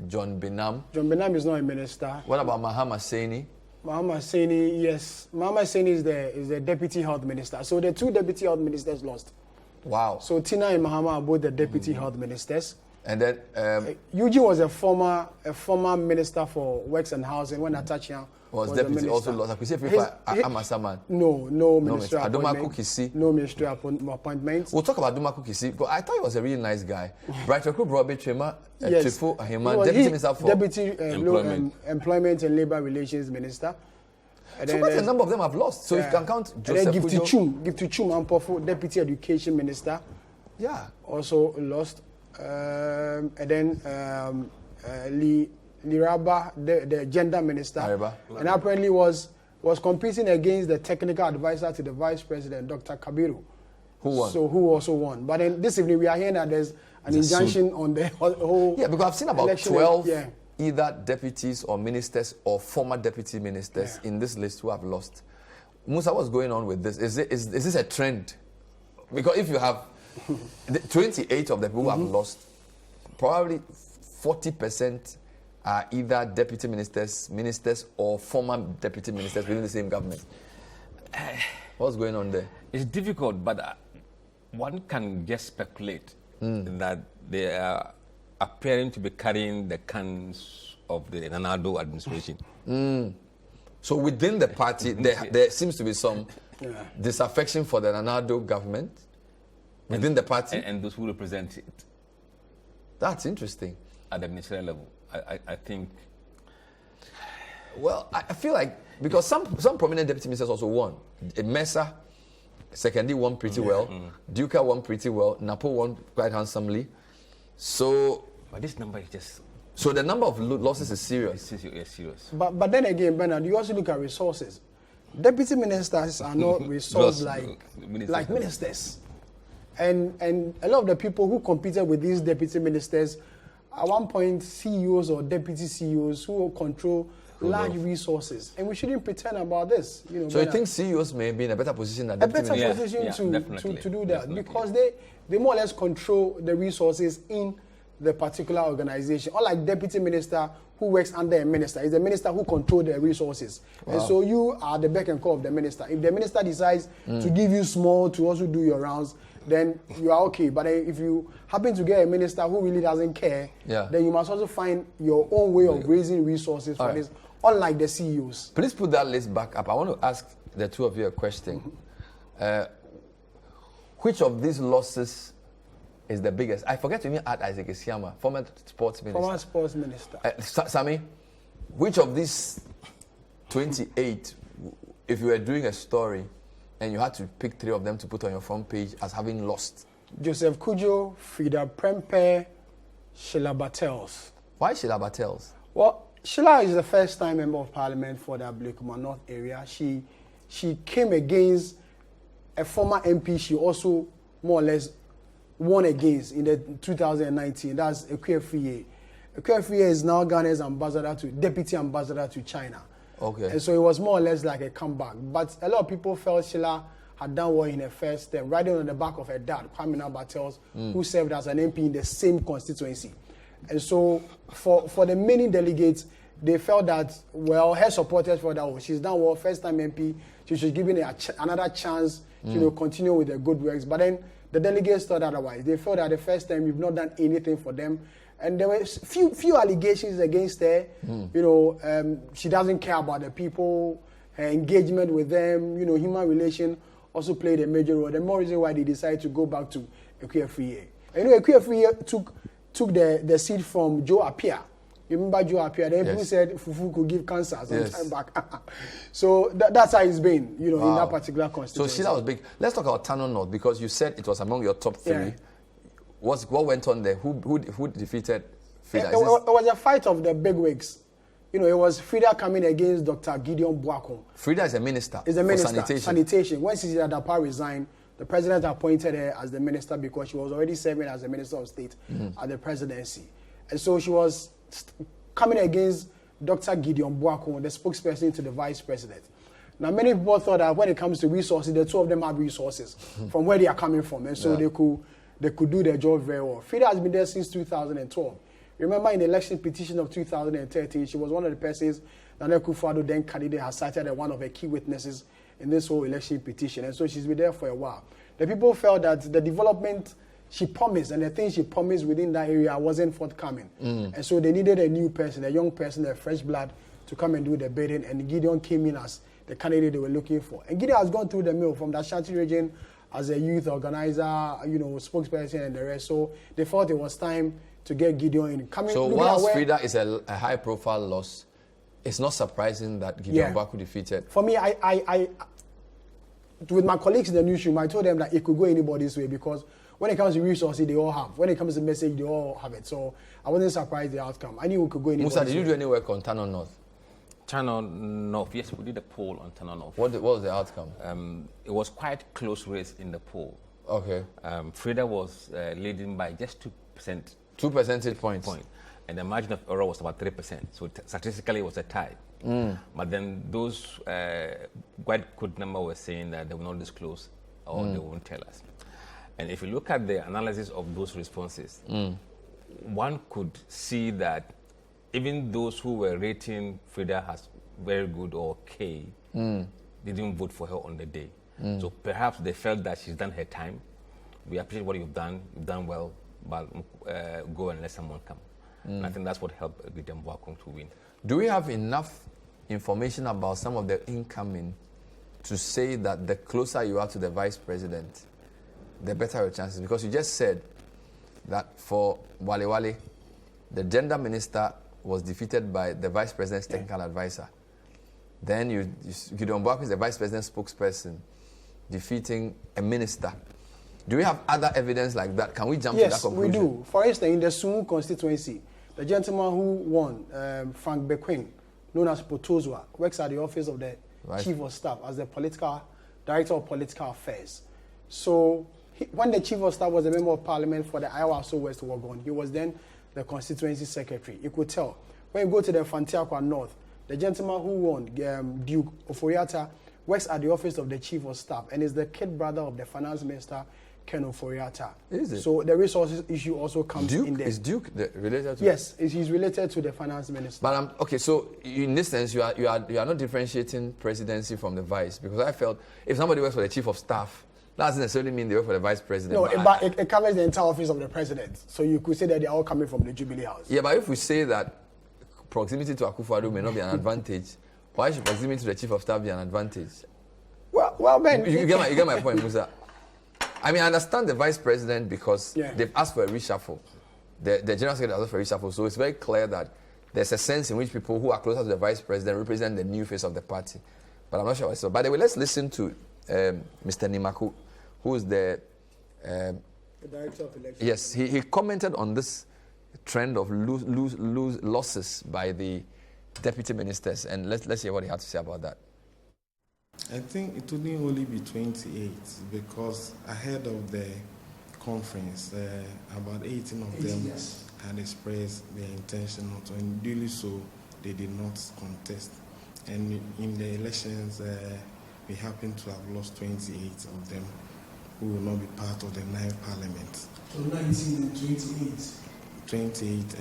[SPEAKER 1] John Benam.
[SPEAKER 4] John Benam is not a minister.
[SPEAKER 1] What about Mahama Saini?
[SPEAKER 4] Mahama Saini, yes. Mahama Saini is the deputy health minister. So the two deputy health ministers lost.
[SPEAKER 1] Wow.
[SPEAKER 4] So Tina and Mahama are both the deputy health ministers.
[SPEAKER 1] And then
[SPEAKER 4] Eugene was a former minister for works and housing when Atachian
[SPEAKER 1] was deputy also lost. I could say Amasaman.
[SPEAKER 4] No ministerial appointment.
[SPEAKER 1] Kisi.
[SPEAKER 4] No ministerial appointment.
[SPEAKER 1] We'll talk about Adumaku Kisi, but I thought he was a really nice guy. Brighter Group Robert Chema, Chifu Ahiman, deputy minister for
[SPEAKER 4] employment and labor relations minister.
[SPEAKER 1] And so quite a number of them have lost. So you can count Joseph Kujo.
[SPEAKER 4] Gifty Chum Ampofu, deputy education minister.
[SPEAKER 1] Yeah.
[SPEAKER 4] Also lost. And then Liraba, the gender minister, and apparently was competing against the technical advisor to the vice president, Dr. Kabiru,
[SPEAKER 1] who won.
[SPEAKER 4] So who also won. But then this evening we are hearing that there's an injunction on the whole.
[SPEAKER 1] Yeah, because I've seen about 12 either deputies or ministers or former deputy ministers in this list who have lost. Musa, what's going on with this? Is this a trend because if you have 28 of the people who have lost, probably 40% are either deputy ministers, or former deputy ministers within the same government. What's going on there?
[SPEAKER 3] It's difficult, but one can just speculate that they are appearing to be carrying the cans of the Nana-Addo administration.
[SPEAKER 1] So within the party, there seems to be some disaffection for the Nana-Addo government within the party.
[SPEAKER 3] And those who represent it.
[SPEAKER 1] That's interesting.
[SPEAKER 3] At the ministerial level, I think.
[SPEAKER 1] Well, I feel like, because some prominent deputy ministers also won. Mussa, secondly, won pretty well. Duka won pretty well. Napo won quite handsomely. So,
[SPEAKER 3] but this number is just.
[SPEAKER 1] So the number of losses is serious.
[SPEAKER 3] It's serious.
[SPEAKER 4] But then again, Bernard, you also look at resources. Deputy ministers are not resourced like ministers. And a lot of the people who competed with these deputy ministers, at one point, CEOs or deputy CEOs who control large resources. And we shouldn't pretend about this. You know,
[SPEAKER 1] so you think CEOs may be in a better position than deputy ministers?
[SPEAKER 4] To do that, because they more or less control the resources in the particular organization. Unlike deputy minister who works under a minister, it's the minister who controls the resources. Wow. And so you are the beck and call of the minister. If the minister decides to give you small to also do your rounds, then you are okay. But if you happen to get a minister who really doesn't care, then you must also find your own way of raising resources for this, unlike the CEOs.
[SPEAKER 1] Please put that list back up. I want to ask the two of you a question. Which of these losses is the biggest? I forget to even add Isaac Isiama, former sports minister.
[SPEAKER 4] Former sports minister.
[SPEAKER 1] Sammy, which of these 28, if you were doing a story and you had to pick 3 of them to put on your front page as having lost?
[SPEAKER 4] Joseph Kujo, Frida Prempeh, Sheila Bartels.
[SPEAKER 1] Why Sheila Bartels?
[SPEAKER 4] Well, Sheila is the first-time member of parliament for the Ablekuma North area. She came against a former MP. She also more or less won against in the 2019. That's Ekwe Efie is now Ghana's deputy ambassador to China.
[SPEAKER 1] Okay.
[SPEAKER 4] And so it was more or less like a comeback. But a lot of people felt Sheila had done well in her first term, riding on the back of her dad, Kwame Bartels, who served as an MP in the same constituency. And so for the many delegates, they felt that, well, her supporters felt that, oh, she's done well, first-time MP, she should give it another chance to continue with the good works. But then the delegates thought otherwise. They felt that the first time we've not done anything for them. And there were few allegations against her. She doesn't care about the people, her engagement with them, human relation also played a major role. The more reason why they decided to go back to Ekwe Efie. And Ekwe Efie took the seat from Joe Appiah. You remember Joe Appiah? Then people said Fufu could give cancer some time back. So that's how it's been, in that particular constituency.
[SPEAKER 1] So Sheila was big. Let's talk about Tano North, because you said it was among your top 3. Yeah. What went on there? Who defeated Frida?
[SPEAKER 4] It was a fight of the bigwigs. It was Frida coming against Dr. Gideon Boakon.
[SPEAKER 1] Frida is a minister.
[SPEAKER 4] Is a minister. Sanitation. When Sisi Adapa resigned, the president appointed her as the minister because she was already serving as the minister of state at the presidency. And so she was coming against Dr. Gideon Boakon, the spokesperson to the vice president. Now, many people thought that when it comes to resources, the two of them have resources from where they are coming from, and so they could do their job very well. Frida has been there since 2012. Remember, in the election petition of 2013, she was one of the persons that Nana Akufo-Addo, then candidate, has cited as one of the key witnesses in this whole election petition, and so she's been there for a while. The people felt that the development she promised and the things she promised within that area wasn't forthcoming. And so they needed a new person, a young person, a fresh blood to come and do the bidding, and Gideon came in as the candidate they were looking for. And Gideon has gone through the mill from the Ashanti region as a youth organizer, spokesperson and the rest. So they thought it was time to get Gideon in.
[SPEAKER 1] So whilst Frida is a high-profile loss, it's not surprising that Gideon Baku defeated.
[SPEAKER 4] For me, I with my colleagues in the newsroom, I told them that it could go anybody's way, because when it comes to resources, they all have. When it comes to message, they all have it. So I wasn't surprised the outcome. I knew it could go anybody's way.
[SPEAKER 1] Mussa, did you do any work on Tano North?
[SPEAKER 3] Tano North, yes, we did a poll on Tano North.
[SPEAKER 1] What was the outcome?
[SPEAKER 3] It was quite close race in the poll.
[SPEAKER 1] Okay.
[SPEAKER 3] Frida was leading by just 2%.
[SPEAKER 1] 2 percentage points.
[SPEAKER 3] And the margin of error was about 3%. So statistically, it was a tie. But then those quite good number were saying that they will not disclose or they won't tell us. And if you look at the analysis of those responses, one could see that even those who were rating Frida as very good or okay didn't vote for her on the day. So perhaps they felt that she's done her time. We appreciate what you've done well, but go and let someone come. And I think that's what helped Dankwa to win.
[SPEAKER 1] Do we have enough information about some of the incoming to say that the closer you are to the vice president, the better your chances? Because you just said that for Wale, the gender minister was defeated by the vice president's technical advisor. Then Gideon Boakye is the vice president's spokesperson, defeating a minister. Do we have other evidence like that? Can we jump to that conclusion?
[SPEAKER 4] Yes, we do. For instance, in the Sumu constituency, the gentleman who won, Frank Bequin, known as Potozwa, works at the office of the Chief of Staff as the Director of Political Affairs. So when the Chief of Staff was a member of Parliament for the Iowa West Wagon, he was then the constituency secretary. You could tell. When you go to the Fantiakwa North, the gentleman who won, Duke Oforiatta, works at the office of the Chief of Staff and is the kid brother of the Finance Minister, Ken Oforiatta.
[SPEAKER 1] Is it?
[SPEAKER 4] So the resources issue also comes in there.
[SPEAKER 1] Is Duke related to?
[SPEAKER 4] Yes, he's related to the Finance Minister.
[SPEAKER 1] But okay, so in this sense, you are not differentiating presidency from the vice, because I felt if somebody works for the Chief of Staff, that doesn't necessarily mean they work for the vice president.
[SPEAKER 4] No, but it covers the entire office of the president. So you could say that they're all coming from the Jubilee House.
[SPEAKER 1] Yeah, but if we say that proximity to Akufo-Addo may not be an advantage, why should proximity to the Chief of Staff be an advantage?
[SPEAKER 4] Well, Ben,
[SPEAKER 1] you get my point, Mussa. I mean, I understand the vice president because they've asked for a reshuffle. The general secretary asked for a reshuffle, so it's very clear that there's a sense in which people who are closer to the vice president represent the new face of the party. But I'm not sure. So, by the way, let's listen to Mr. Nimaku, who is the
[SPEAKER 4] Director of Elections.
[SPEAKER 1] Yes, he commented on this trend of losses by the deputy ministers, and let's hear what he had to say about that.
[SPEAKER 8] I think it wouldn't only be 28 because ahead of the conference, about 18 of them had expressed their intention not to, and duly so, they did not contest. And in the elections, we happen to have lost 28 of them who will not be part of the 9th Parliament.
[SPEAKER 4] So 19 and 28?
[SPEAKER 8] 28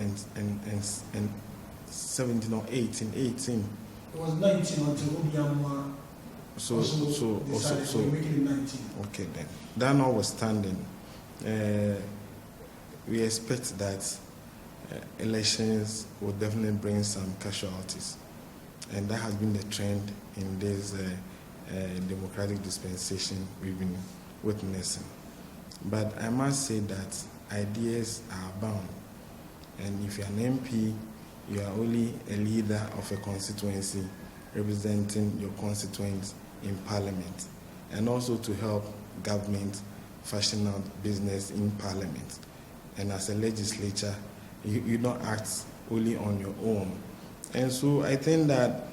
[SPEAKER 8] and 17 or 18. It
[SPEAKER 4] was 19 until Obiama.
[SPEAKER 8] So
[SPEAKER 4] making it 19.
[SPEAKER 8] Okay then. That notwithstanding, we expect that elections will definitely bring some casualties, and that has been the trend in this democratic dispensation we've been witnessing. But I must say that ideas are bound, and if you're an MP, you are only a leader of a constituency representing your constituents in Parliament, and also to help government fashion out business in Parliament. And as a legislature, you don't act only on your own. And so I think that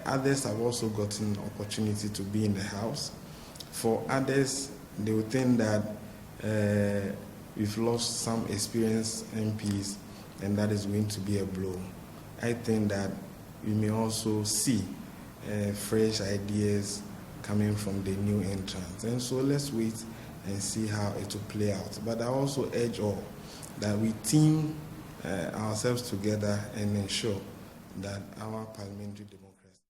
[SPEAKER 8] others have also gotten opportunity to be in the House. For others, they will think that we've lost some experienced MPs, and that is going to be a blow. I think that we may also see fresh ideas coming from the new entrants. And so let's wait and see how it will play out. But I also urge all that we team ourselves together and ensure that our parliamentary democracy.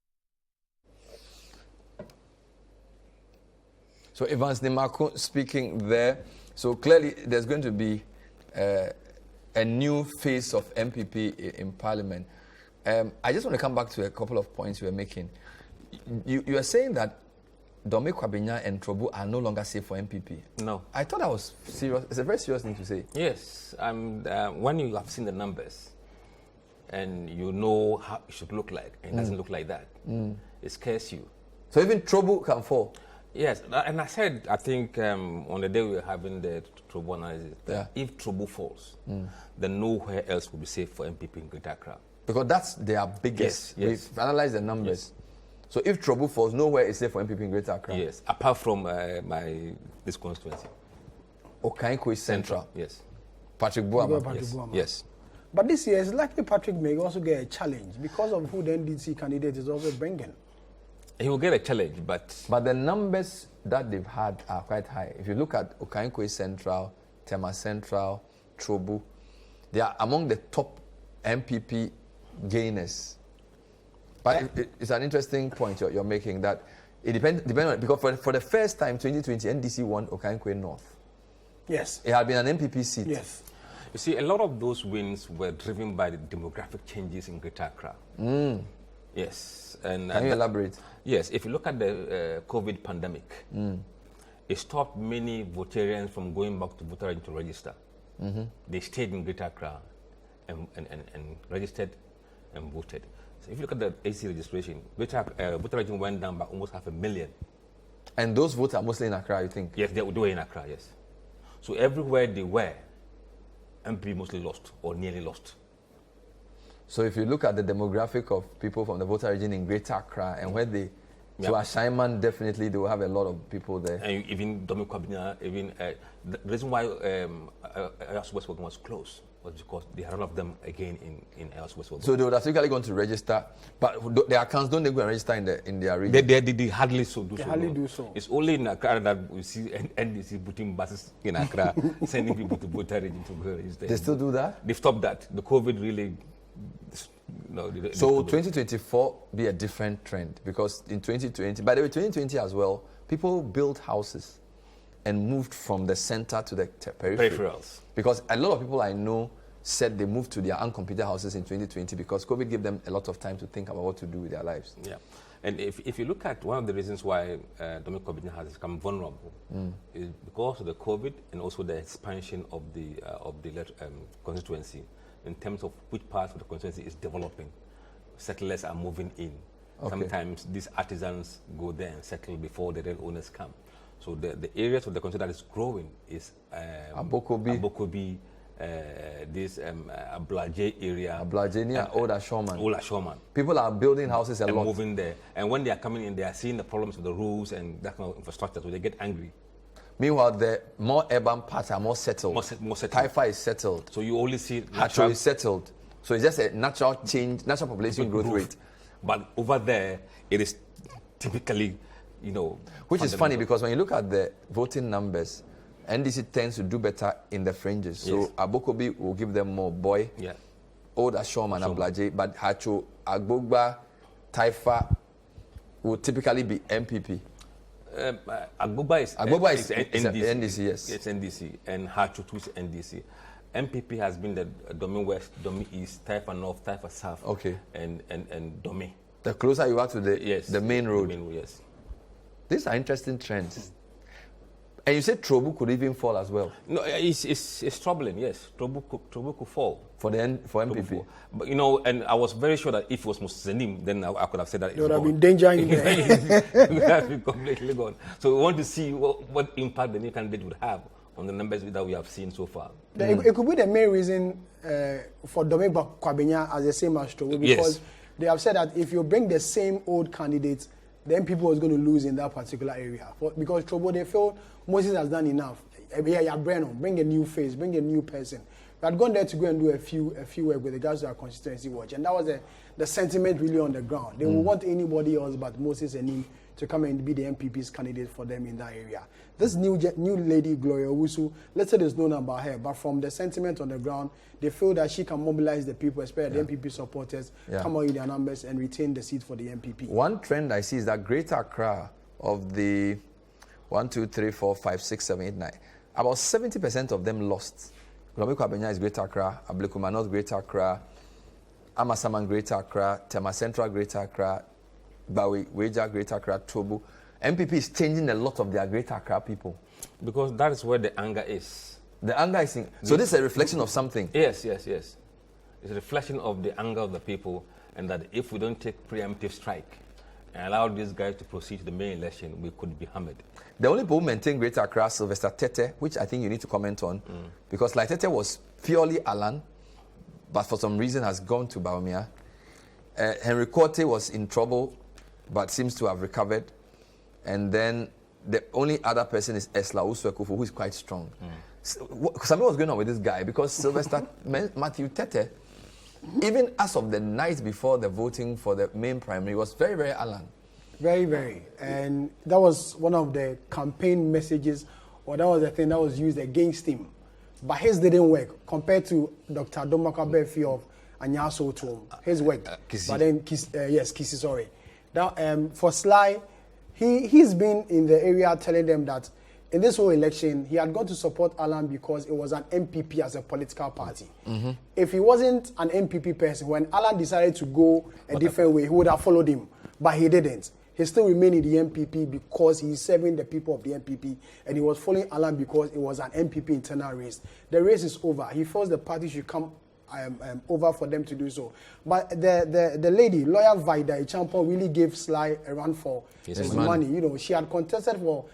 [SPEAKER 1] So Evans Nimaku speaking there. So clearly there's going to be a new face of MPP in Parliament. I just want to come back to a couple of points you were making. You are saying that Dome Kwabinya and Trobu are no longer safe for MPP.
[SPEAKER 3] No.
[SPEAKER 1] I thought that was serious. It's a very serious thing to say.
[SPEAKER 3] Yes. When you have seen the numbers and you know how it should look like, and it doesn't look like that, it scares you.
[SPEAKER 1] So even Trobu can fall?
[SPEAKER 3] Yes. And I said, I think on the day we were having the Trobu analysis, that if Trobu falls, then nowhere else will be safe for MPP in Greater Accra. Because
[SPEAKER 1] that's their biggest. Yes. We've analyzed the numbers. Yes. So if Trobu falls, nowhere is safe for MPP in Greater Accra.
[SPEAKER 3] Yes, apart from this constituency.
[SPEAKER 1] Okaiko is central.
[SPEAKER 3] Yes.
[SPEAKER 1] Patrick Buama.
[SPEAKER 3] Yes.
[SPEAKER 4] But this year, it's likely Patrick may also get a challenge because of who the NDC candidate is also bringing.
[SPEAKER 3] He will get a challenge, but
[SPEAKER 1] the numbers that they've had are quite high. If you look at Okankwe Central, Tema Central, Trobu, they are among the top NPP gainers. But it's an interesting point you're making, that it depends on, because for the first time, 2020, NDC won Okankwe North.
[SPEAKER 4] Yes.
[SPEAKER 1] It had been an NPP seat.
[SPEAKER 4] Yes.
[SPEAKER 3] You see, a lot of those wins were driven by the demographic changes in Greater Accra. Yes. And
[SPEAKER 1] Can you elaborate?
[SPEAKER 3] Yes. If you look at the COVID pandemic, it stopped many votarians from going back to voter registry to register. They stayed in Greater Accra and registered and voted. So if you look at the AC registration, voter registration went down by almost 500,000.
[SPEAKER 1] And those votes are mostly in Accra, you think?
[SPEAKER 3] Yes, they were in Accra, yes. So everywhere they were, MP mostly lost or nearly lost.
[SPEAKER 1] So if you look at the demographic of people from the voter region in Greater Accra and where they, to Ashaiman, definitely they will have a lot of people there.
[SPEAKER 3] And even Domi Kwabena, even the reason why Else West was closed was because they had a lot of them again in Else West.
[SPEAKER 1] So they would have typically gone to register, but their accounts don't they go and register in their region?
[SPEAKER 3] They hardly do so.
[SPEAKER 4] They hardly do so.
[SPEAKER 3] It's only in Accra that we see NDC putting buses in Accra, sending people to voter region to go register.
[SPEAKER 1] They still do that?
[SPEAKER 3] They've stopped that. The COVID really.
[SPEAKER 1] So 2024 be a different trend, because in 2020, by the way, 2020 as well, people built houses and moved from the center to the peripherals. Because a lot of people I know said they moved to their uncompleted houses in 2020 because COVID gave them a lot of time to think about what to do with their lives.
[SPEAKER 3] Yeah, and if you look at one of the reasons why Domi Kwabena has become vulnerable is because of the COVID and also the expansion of the constituency in terms of which part of the constituency is developing. Settlers are moving in. Okay. Sometimes these artisans go there and settle before the real owners come. So the areas of the constituency that is growing is Abokobi, this Ablaje area.
[SPEAKER 1] Ablaje near Old Ashoman.
[SPEAKER 3] Old Ashoman.
[SPEAKER 1] People are building houses a lot.
[SPEAKER 3] Moving there. And when they are coming in, they are seeing the problems of the roads and that kind of infrastructure, so they get angry.
[SPEAKER 1] Meanwhile, the more urban parts are more settled. More settled. Taifa is settled.
[SPEAKER 3] So you only see
[SPEAKER 1] Hacho is settled. So it's just a natural change, natural population growth rate.
[SPEAKER 3] But over there, it is typically,
[SPEAKER 1] Which is funny because when you look at the voting numbers, NDC tends to do better in the fringes. So Abokobi will give them more boy.
[SPEAKER 3] Yeah.
[SPEAKER 1] Old Ashom and Ablaje, but Hacho, Agbogba, Taifa will typically be NPP.
[SPEAKER 3] Agbogba is
[SPEAKER 1] NDC, yes.
[SPEAKER 3] It's NDC, and Hacho too is NDC. NPP has been the Domi West, Domi East, Taifa North, Taifa South, and Domi.
[SPEAKER 1] The closer you are to the main road.
[SPEAKER 3] Yes.
[SPEAKER 1] These are interesting trends. And you said Trobu could even fall as well.
[SPEAKER 3] No, it's troubling. Yes, Trobu could fall
[SPEAKER 1] for NPP.
[SPEAKER 3] But and I was very sure that if it was Musanim, then I could have said that
[SPEAKER 4] there would have been danger in there.
[SPEAKER 3] It would have been completely gone. So we want to see what impact the new candidate would have on the numbers that we have seen so far.
[SPEAKER 4] It could be the main reason for Domi Kwabena as the same as Trobu, because they have said that if you bring the same old candidates, then people was going to lose in that particular area. Because Trobo, they felt Moses has done enough. Bring a new face, bring a new person. We had gone there to go and do a few work with regards to our constituency watch, and that was the sentiment really on the ground. They would want anybody else but Moses and him to come and be the MPP's candidate for them in that area. This new lady, Gloria Owusu, little is known about her, but from the sentiment on the ground, they feel that she can mobilize the people, especially the MPP supporters, come out with their numbers and retain the seat for the MPP.
[SPEAKER 1] One trend I see is that Greater Accra of the 1, 2, 3, 4, 5, 6, 7, 8, 9, about 70% of them lost. Domi Kwabena is Greater Accra, Ablekuma North Greater Accra, Amasaman Greater Accra, Tema Central Greater Accra, Bawi, Weja, Greater Accra, Tobu. MPP is changing a lot of their Greater Accra people.
[SPEAKER 3] Because that is where the anger is.
[SPEAKER 1] The anger is so this is a reflection of something.
[SPEAKER 3] Yes. It's a reflection of the anger of the people, and that if we don't take preemptive strike and allow these guys to proceed to the main election, we could be hammered.
[SPEAKER 1] The only people who maintain Greater Accra, Sylvester Tete, which I think you need to comment on, because like Tete was purely Alan, but for some reason has gone to Baumia. Henry Korte was in trouble, but seems to have recovered. And then the only other person is Esla Uswekufu, who is quite strong. Something was going on with this guy because Sylvester Matthew Tete, even as of the night before the voting for the main primary, was very, very Alan.
[SPEAKER 4] Very, very. And that was one of the campaign messages, or that was the thing that was used against him. But his didn't work compared to Dr. Dankwa Befi of Anyaso Tom. His worked. But then, Kisi, sorry. That, for Sly, he's been in the area telling them that in this whole election, he had gone to support Alan because it was an MPP as a political party. Mm-hmm. If he wasn't an MPP person, when Alan decided to go a different way, he would have followed him. But he didn't. He still remained in the MPP because he's serving the people of the MPP, and he was following Alan because it was an MPP internal race. The race is over. He feels the party should come over for them to do so. But the lady, lawyer Vida Ichampo, really gave Sly a run for his money. You know, she had contested for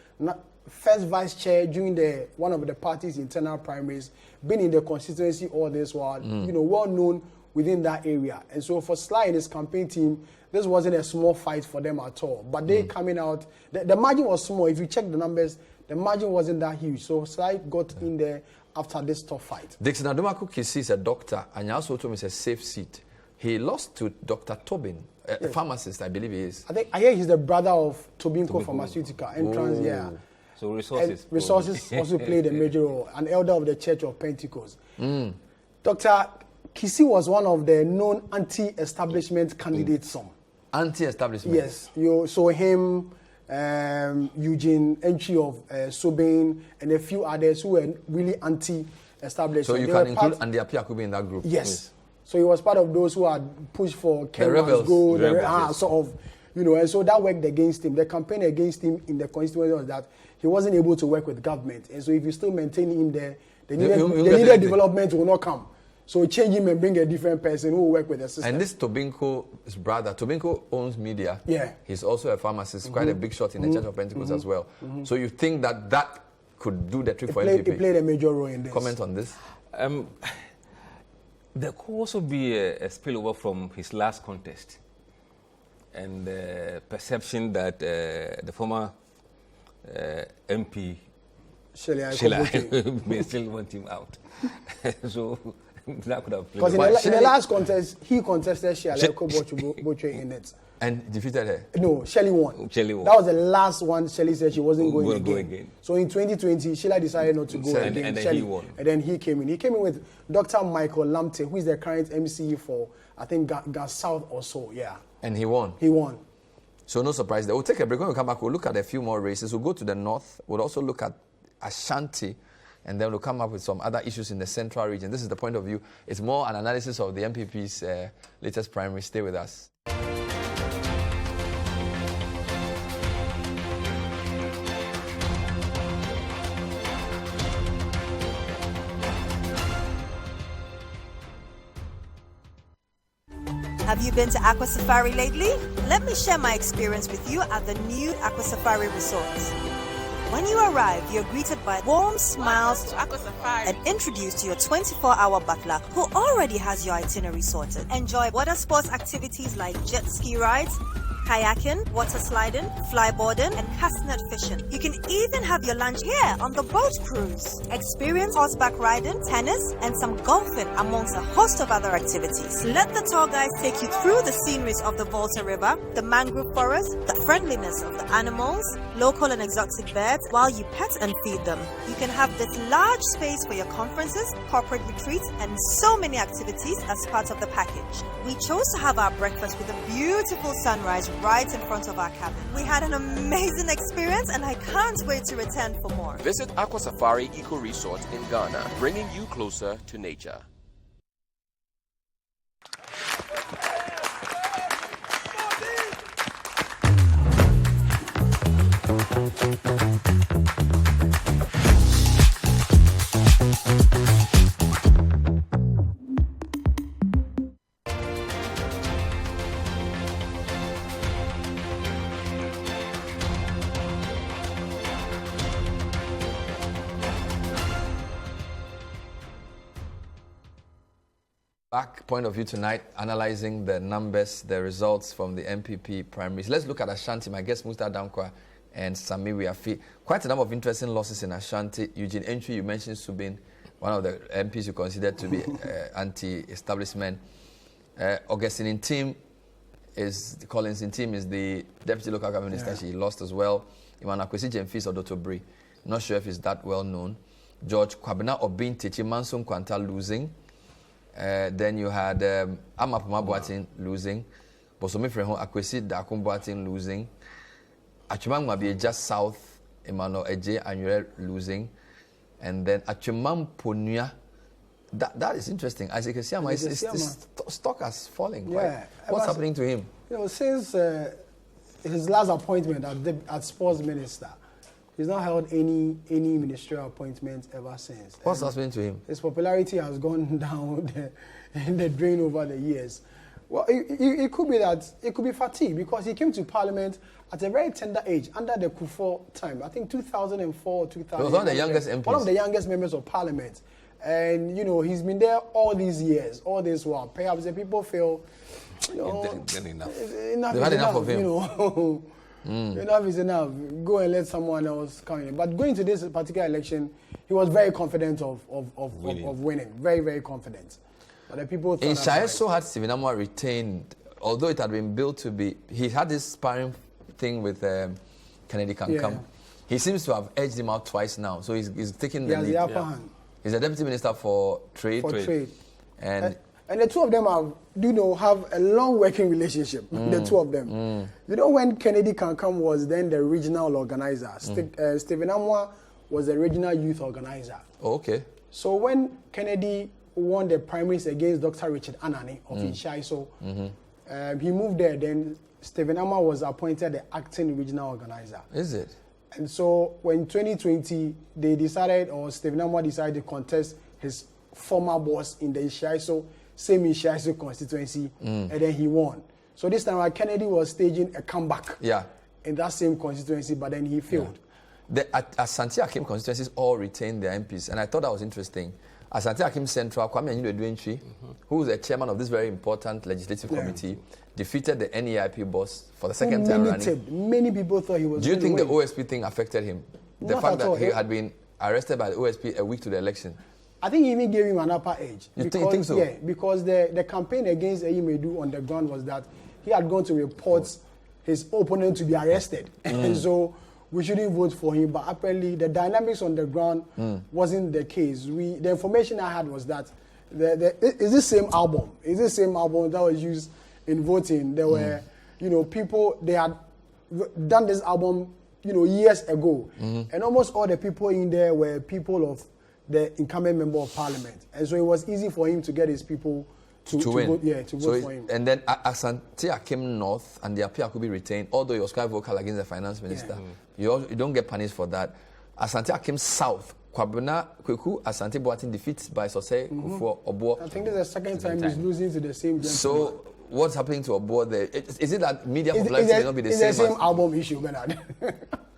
[SPEAKER 4] first vice chair during one of the party's internal primaries, been in the constituency all this while, you know, well known within that area. And so for Sly and his campaign team, this wasn't a small fight for them at all. But they coming out, the margin was small. If you check the numbers, the margin wasn't that huge. So Sly got in there after this tough fight.
[SPEAKER 1] Dixon Adumaku Kisi is a doctor, and he also told me it's a safe seat. He lost to Dr. Tobin, a pharmacist, I believe he is.
[SPEAKER 4] I hear he's the brother of Tobinco Pharmaceutical, Entrance, yeah.
[SPEAKER 3] So resources.
[SPEAKER 4] And resources also played a major role, an elder of the Church of Pentecost. Dr. Kisi was one of the known anti-establishment candidates.
[SPEAKER 1] Anti-establishment?
[SPEAKER 4] Yes. You saw him, Eugene Entry of Sobain, and a few others who were really anti-establishment.
[SPEAKER 1] So you can include Andy Apiakubi in that group?
[SPEAKER 4] Yes. So he was part of those who had pushed for Kenwan's goal, sort of, you know, and so that worked against him. The campaign against him in the constituency was that he wasn't able to work with government. And so if you still maintain him there, the needed development will not come. So change him and bring a different person who will work with the system.
[SPEAKER 1] And this Tobinco's brother, Tobinco owns media.
[SPEAKER 4] Yeah.
[SPEAKER 1] He's also a pharmacist, quite a big shot in the Church of Pentecost as well. So you think that could do the trick for NPP?
[SPEAKER 4] It played a major role in this.
[SPEAKER 1] Comment on this?
[SPEAKER 3] There could also be a spillover from his last contest, and the perception that the former MP Shay may still want him out. So that could have played.
[SPEAKER 4] Because in the last contest, he contested Shay in it.
[SPEAKER 1] And defeated her?
[SPEAKER 4] No, Shelly won. That was the last one. Shelly said she wasn't going again. So in 2020, Sheila decided not to go again.
[SPEAKER 3] And then he won.
[SPEAKER 4] And then he came in. He came in with Dr. Michael Lamte, who is the current MC for, I think, Gas South or so, yeah.
[SPEAKER 1] And he won?
[SPEAKER 4] He won.
[SPEAKER 1] So no surprise there. We'll take a break. When we come back, we'll look at a few more races. We'll go to the north. We'll also look at Ashanti. And then we'll come up with some other issues in the central region. This is the point of view. It's more an analysis of the MPP's latest primary. Stay with us.
[SPEAKER 10] Have you been to Aqua Safari lately? Let me share my experience with you at the new Aqua Safari Resort. When you arrive, you're greeted by warm smiles to Aqua Safari and introduced to your 24-hour butler who already has your itinerary sorted. Enjoy water sports activities like jet ski rides, kayaking, water sliding, flyboarding, and castanet fishing. You can even have your lunch here on the boat cruise. Experience horseback riding, tennis, and some golfing amongst a host of other activities. Let the tour guides take you through the sceneries of the Volta River, the mangrove forest, the friendliness of the animals, local and exotic birds, while you pet and feed them. You can have this large space for your conferences, corporate retreats, and so many activities as part of the package. We chose to have our breakfast with a beautiful sunrise right in front of our cabin. We had an amazing experience and I can't wait to return for more.
[SPEAKER 11] Visit Aqua Safari Eco Resort in Ghana, bringing you closer to nature.
[SPEAKER 1] Back point of view tonight, analyzing the numbers, the results from the NPP primaries. Let's look at Ashanti. My guest, Mussa Dankwa and Sami Wiafi. Quite a number of interesting losses in Ashanti. Eugene Entry, you mentioned Subin, one of the MPs you considered to be anti-establishment. Augustine Team, is Collins in team is the deputy local government minister. She lost as well. Imana Kwesi Jemfis or Dr. Bri. Not sure if it's that well known. George Kwabena Obin Techi Manson Kwanta losing. Then you had Amapuma Boatin losing. Bosomi Freho Akwesi Dakum Boatin losing. Achumang Mabie just south. Emmanuel Eje Anure losing. And then Achumang Ponya. That is interesting. Isaac Esiama, his stock has fallen. Yeah. What's happening to him?
[SPEAKER 4] You know, since his last appointment as sports minister, he's not held any ministerial appointment ever since.
[SPEAKER 1] What's happening to him?
[SPEAKER 4] His popularity has gone down in the drain over the years. Well, it could be that it could be fatigue because he came to Parliament at a very tender age under the Kufuor time. I think 2004, 2000. He was
[SPEAKER 1] one of the youngest MPs.
[SPEAKER 4] One of the youngest members of Parliament. And, you know, he's been there all these years, all this while. Perhaps the people feel, you know, enough is enough of him. You know, enough is enough. Go and let someone else come in. But going to this particular election, he was very confident of winning. Very, very confident. But the people thought...
[SPEAKER 1] In Shay so had Stephen Amwa retained, although it had been built to be... He had this sparring thing with Kennedy Kankam. Yeah. He seems to have edged him out twice now. So he's taking the lead.
[SPEAKER 4] The upper hand.
[SPEAKER 1] He's the Deputy Minister for Trade.
[SPEAKER 4] And the two of them have a long working relationship, the two of them. You know, when Kennedy Kankam was then the regional organizer, Stephen Amwa was the regional youth organizer.
[SPEAKER 1] Oh, okay.
[SPEAKER 4] So when Kennedy won the primaries against Dr. Richard Anani of Ishai, he moved there, then Stephen Amwa was appointed the acting regional organizer.
[SPEAKER 1] Is it?
[SPEAKER 4] And so when 2020, they decided, or Stephen Amwa decided to contest his former boss in the Ishaiso, same Ishaiso constituency, and then he won. So this time, Kennedy was staging a comeback in that same constituency, but then he failed.
[SPEAKER 1] The Asante Akim constituencies all retained their MPs, and I thought that was interesting. Asante Akim Central, Kwame Anyueduentwi, who is the chairman of this very important legislative committee, defeated the NEIP boss for the second time running.
[SPEAKER 4] Many people thought he was.
[SPEAKER 1] Do you think the OSP thing affected him? The fact that he had been arrested by the OSP a week to the election?
[SPEAKER 4] I think he even gave him an upper edge.
[SPEAKER 1] You think so?
[SPEAKER 4] Yeah, because the campaign against Ayimedu on the ground was that he had gone to report his opponent to be arrested. And so we shouldn't vote for him. But apparently the dynamics on the ground wasn't the case. The information I had was that is this same album that was used in voting. There were, people, they had done this album, years ago. And almost all the people in there were people of the incumbent member of Parliament. And so it was easy for him to get his people to vote, vote for him.
[SPEAKER 1] And then Asante Akim North and the appeal could be retained, although he was quite vocal against the finance minister. You don't get punished for that. Asante Akim South, Kwabena Kweku, Asante Boatin defeats by Sosei Kufuor Obuo.
[SPEAKER 4] I think this is the second time he's losing to the same gentleman.
[SPEAKER 1] So what's happening to Obuo there? Is it that media popularity may not be the same?
[SPEAKER 4] It's the same album issue, Bernard.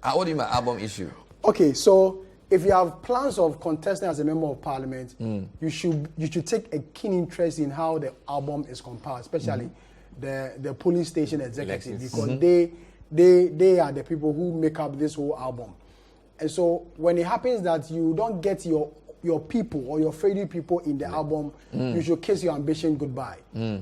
[SPEAKER 1] What do you mean by album issue?
[SPEAKER 4] Okay, so if you have plans of contesting as a member of Parliament, you should take a keen interest in how the album is compiled, especially the police station executive, because they are the people who make up this whole album. And so when it happens that you don't get your people or your favorite people in the album, you should kiss your ambition goodbye.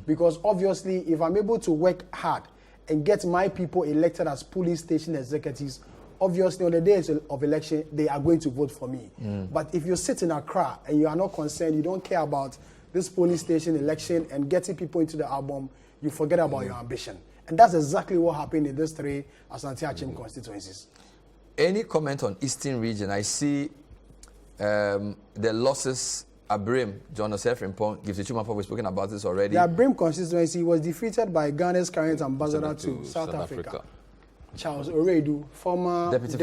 [SPEAKER 4] Because obviously, if I'm able to work hard and get my people elected as police station executives, obviously on the days of election, they are going to vote for me. But if you sit in Accra and you are not concerned, you don't care about this police station election and getting people into the album, you forget about your ambition. And that's exactly what happened in these three Asante Achim constituencies.
[SPEAKER 1] Any comment on Eastern region? I see the losses. Abrim, John Osef Rimpong, gives the Chuma, we've spoken about this already.
[SPEAKER 4] The Abrim constituency was defeated by Ghana's current ambassador to South Africa. Charles Oredu, former Deputy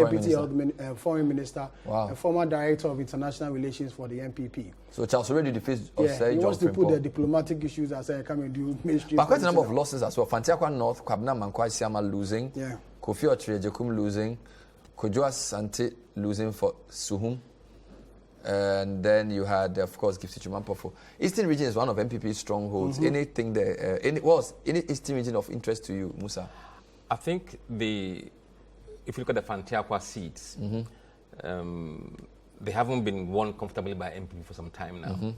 [SPEAKER 4] Foreign Minister, and former Director of International Relations for the NPP.
[SPEAKER 1] So Charles Oredu defeats Osei.
[SPEAKER 4] He wants to put the diplomatic issues aside, come and do mainstream.
[SPEAKER 1] But quite a number of losses as well. Fantiakwa North, Kwabena Mankwai Siama losing. Kofi Ochire Jekum losing. Kojo Asante losing for Suhum. And then you had, of course, Gifty Chumampofo. Eastern region is one of NPP's strongholds. Anything there? Any Eastern region of interest to you, Mussa?
[SPEAKER 3] I think if you look at the Fantiakwa seats, they haven't been won comfortably by NPP for some time now.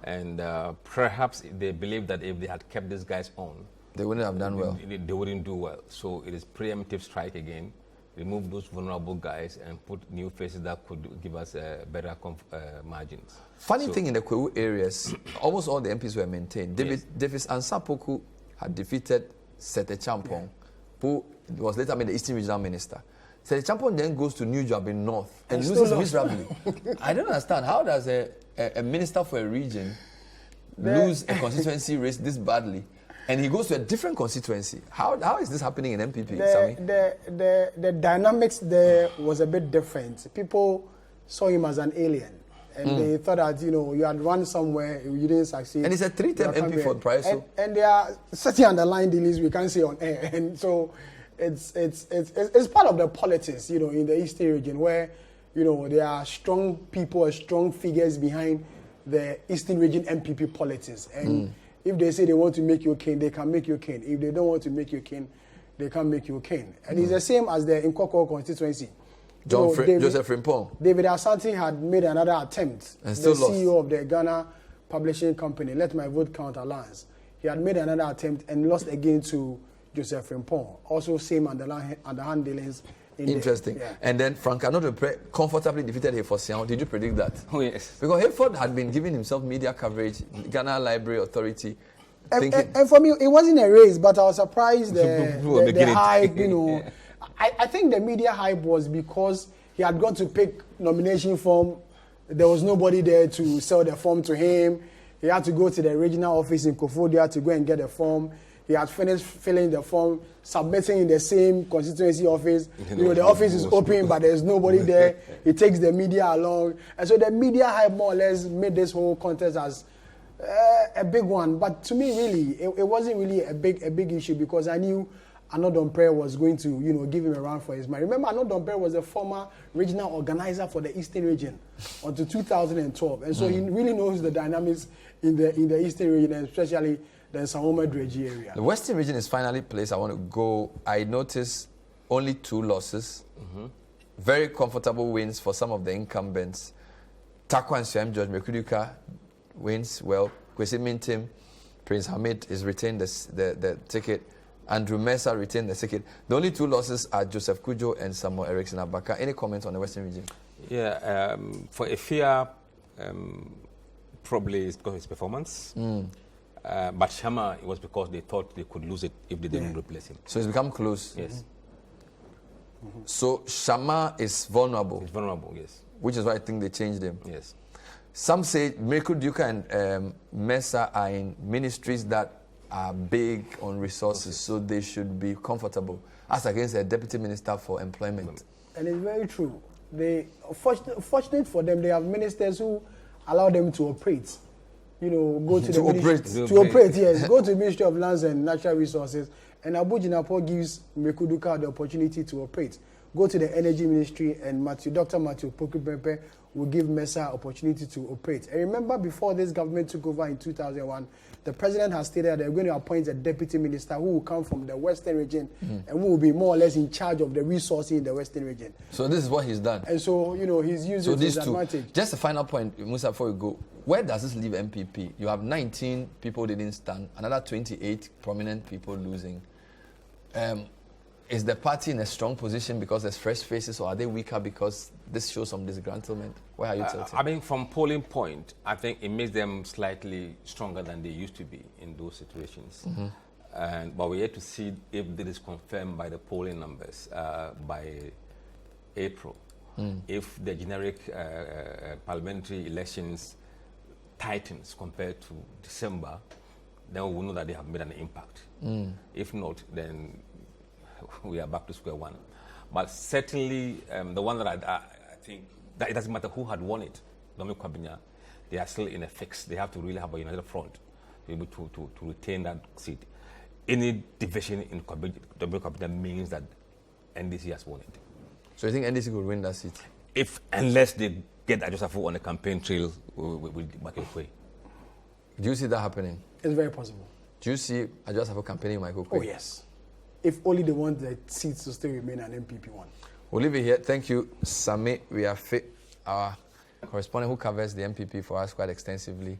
[SPEAKER 3] And perhaps they believe that if they had kept these guys on,
[SPEAKER 1] they wouldn't have done well.
[SPEAKER 3] They wouldn't do well. So it is preemptive strike again. Remove those vulnerable guys and put new faces that could give us better margins.
[SPEAKER 1] Funny thing in the Kwewu areas, almost all the MPs were maintained. Davis Ansapoku had defeated Sete Champong, who was later made the Eastern Regional Minister. Sete Champong then goes to New Job in North and loses miserably. I don't understand. How does a minister for a region lose a constituency race this badly? And he goes to a different constituency. How is this happening in NPP, Sammy?
[SPEAKER 4] The dynamics there was a bit different. People saw him as an alien. And they thought that, you had run somewhere, you didn't succeed.
[SPEAKER 1] And he's a 3-term MP for the price.
[SPEAKER 4] And there are certain underlying dealings we can't say on air. And so it's part of the politics, in the Eastern region where, there are strong people, strong figures behind the Eastern region MPP politics. And if they say they want to make you king, they can make you king. If they don't want to make you king, they can't make you king. And it's the same as the Nkoko constituency.
[SPEAKER 1] Joseph Frimpong.
[SPEAKER 4] David Asante had made another attempt.
[SPEAKER 1] And still lost.
[SPEAKER 4] CEO of the Ghana Publishing Company, Let My Vote Count Alliance. He had made another attempt and lost again to Joseph Frimpong. Also same underhand dealings.
[SPEAKER 1] Interesting.
[SPEAKER 4] Yeah.
[SPEAKER 1] And then Frank Anodo comfortably defeated Hayford. Did you predict that?
[SPEAKER 3] Oh, yes.
[SPEAKER 1] Because Hayford had been giving himself media coverage, Ghana Library Authority.
[SPEAKER 4] And for me, it wasn't a race, but I was surprised the hype, I think the media hype was because he had gone to pick nomination form. There was nobody there to sell the form to him. He had to go to the regional office in Kofodia to go and get the form. He had finished filling the form, submitting in the same constituency office. The office is open, but there's nobody there. He takes the media along. And so the media hype more or less made this whole contest as a big one. But to me, really, it wasn't really a big issue because I knew Anodompe was going to, give him a run for his money. Remember, Anodompe was a former regional organizer for the Eastern region until 2012. And so he really knows the dynamics in the Eastern region, and especially the Sahoma Dreji area.
[SPEAKER 1] The Western region is finally placed. I want to go. I noticed only 2 losses. Very comfortable wins for some of the incumbents. Dankwa and Shay, George Mekuduka wins well. Kwesi Mintim, Prince Ahmed is retained the ticket. Andrew Mensah retained the ticket. The only 2 losses are Joseph Kujo and Samuel Erickson Abaka. Any comments on the Western region?
[SPEAKER 3] Yeah, for Efia, probably it's because of his performance. But Shama, it was because they thought they could lose it if they didn't replace him.
[SPEAKER 1] So it's become close?
[SPEAKER 3] Yes.
[SPEAKER 1] So Shama is vulnerable?
[SPEAKER 3] He's vulnerable, yes.
[SPEAKER 1] Which is why I think they changed him?
[SPEAKER 3] Yes.
[SPEAKER 1] Some say Mirko Duka and Mensah are in ministries that are big on resources, so they should be comfortable as against a deputy minister for employment.
[SPEAKER 4] And it's very true. Fortunate for them, they have ministers who allow them to operate. Go to operate, yes. Go to the Ministry of Lands and Natural Resources, and Abu Jinapo gives Mekuduka the opportunity to operate. Go to the Energy Ministry, and Dr. Matthew Pokupepe will give Mensah opportunity to operate. And remember, before this government took over in 2001, the president has stated that they're going to appoint a deputy minister who will come from the Western region and who will be more or less in charge of the resources in the Western region.
[SPEAKER 1] So this is what he's done.
[SPEAKER 4] And so, he's using his advantage.
[SPEAKER 1] Just a final point, Mussa, before we go. Where does this leave MPP? You have 19 people didn't stand, another 28 prominent people losing. Is the party in a strong position because there's fresh faces, or are they weaker because this shows some disgruntlement? Where are you tilting?
[SPEAKER 3] From polling point, I think it makes them slightly stronger than they used to be in those situations. But we're yet to see if this is confirmed by the polling numbers by April. If the generic parliamentary elections tightens compared to December, then we will know that they have made an impact. If not, then we are back to square one. But certainly, the one that I think that it doesn't matter who had won it, Dominic Kwabinya, they are still in a fix. They have to really have a united front to be able to retain that seat. Any division in Dominic Kwabinya means that NDC has won it.
[SPEAKER 1] So you think NDC could win that seat?
[SPEAKER 3] Unless they get Ajosafu on the campaign trail with Michael Kwe.
[SPEAKER 1] Do you see that happening?
[SPEAKER 4] It's very possible.
[SPEAKER 1] Do you see Ajosafu campaigning Michael Kwe?
[SPEAKER 4] Oh, yes. If only they want the seats to still remain an MPP one.
[SPEAKER 1] We'll leave it here. Thank you, Sami. We are our correspondent who covers the MPP for us quite extensively.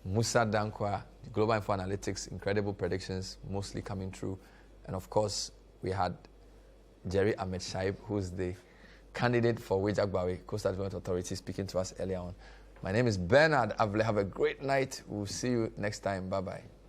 [SPEAKER 1] Mussa Dankwa, Global Info Analytics, incredible predictions, mostly coming true. And of course, we had Jerry Ahmed Shaib, who's the candidate for Wejagbawe Coastal Development Authority, speaking to us earlier on. My name is Bernard Avle. Have a great night. We'll see you next time. Bye-bye.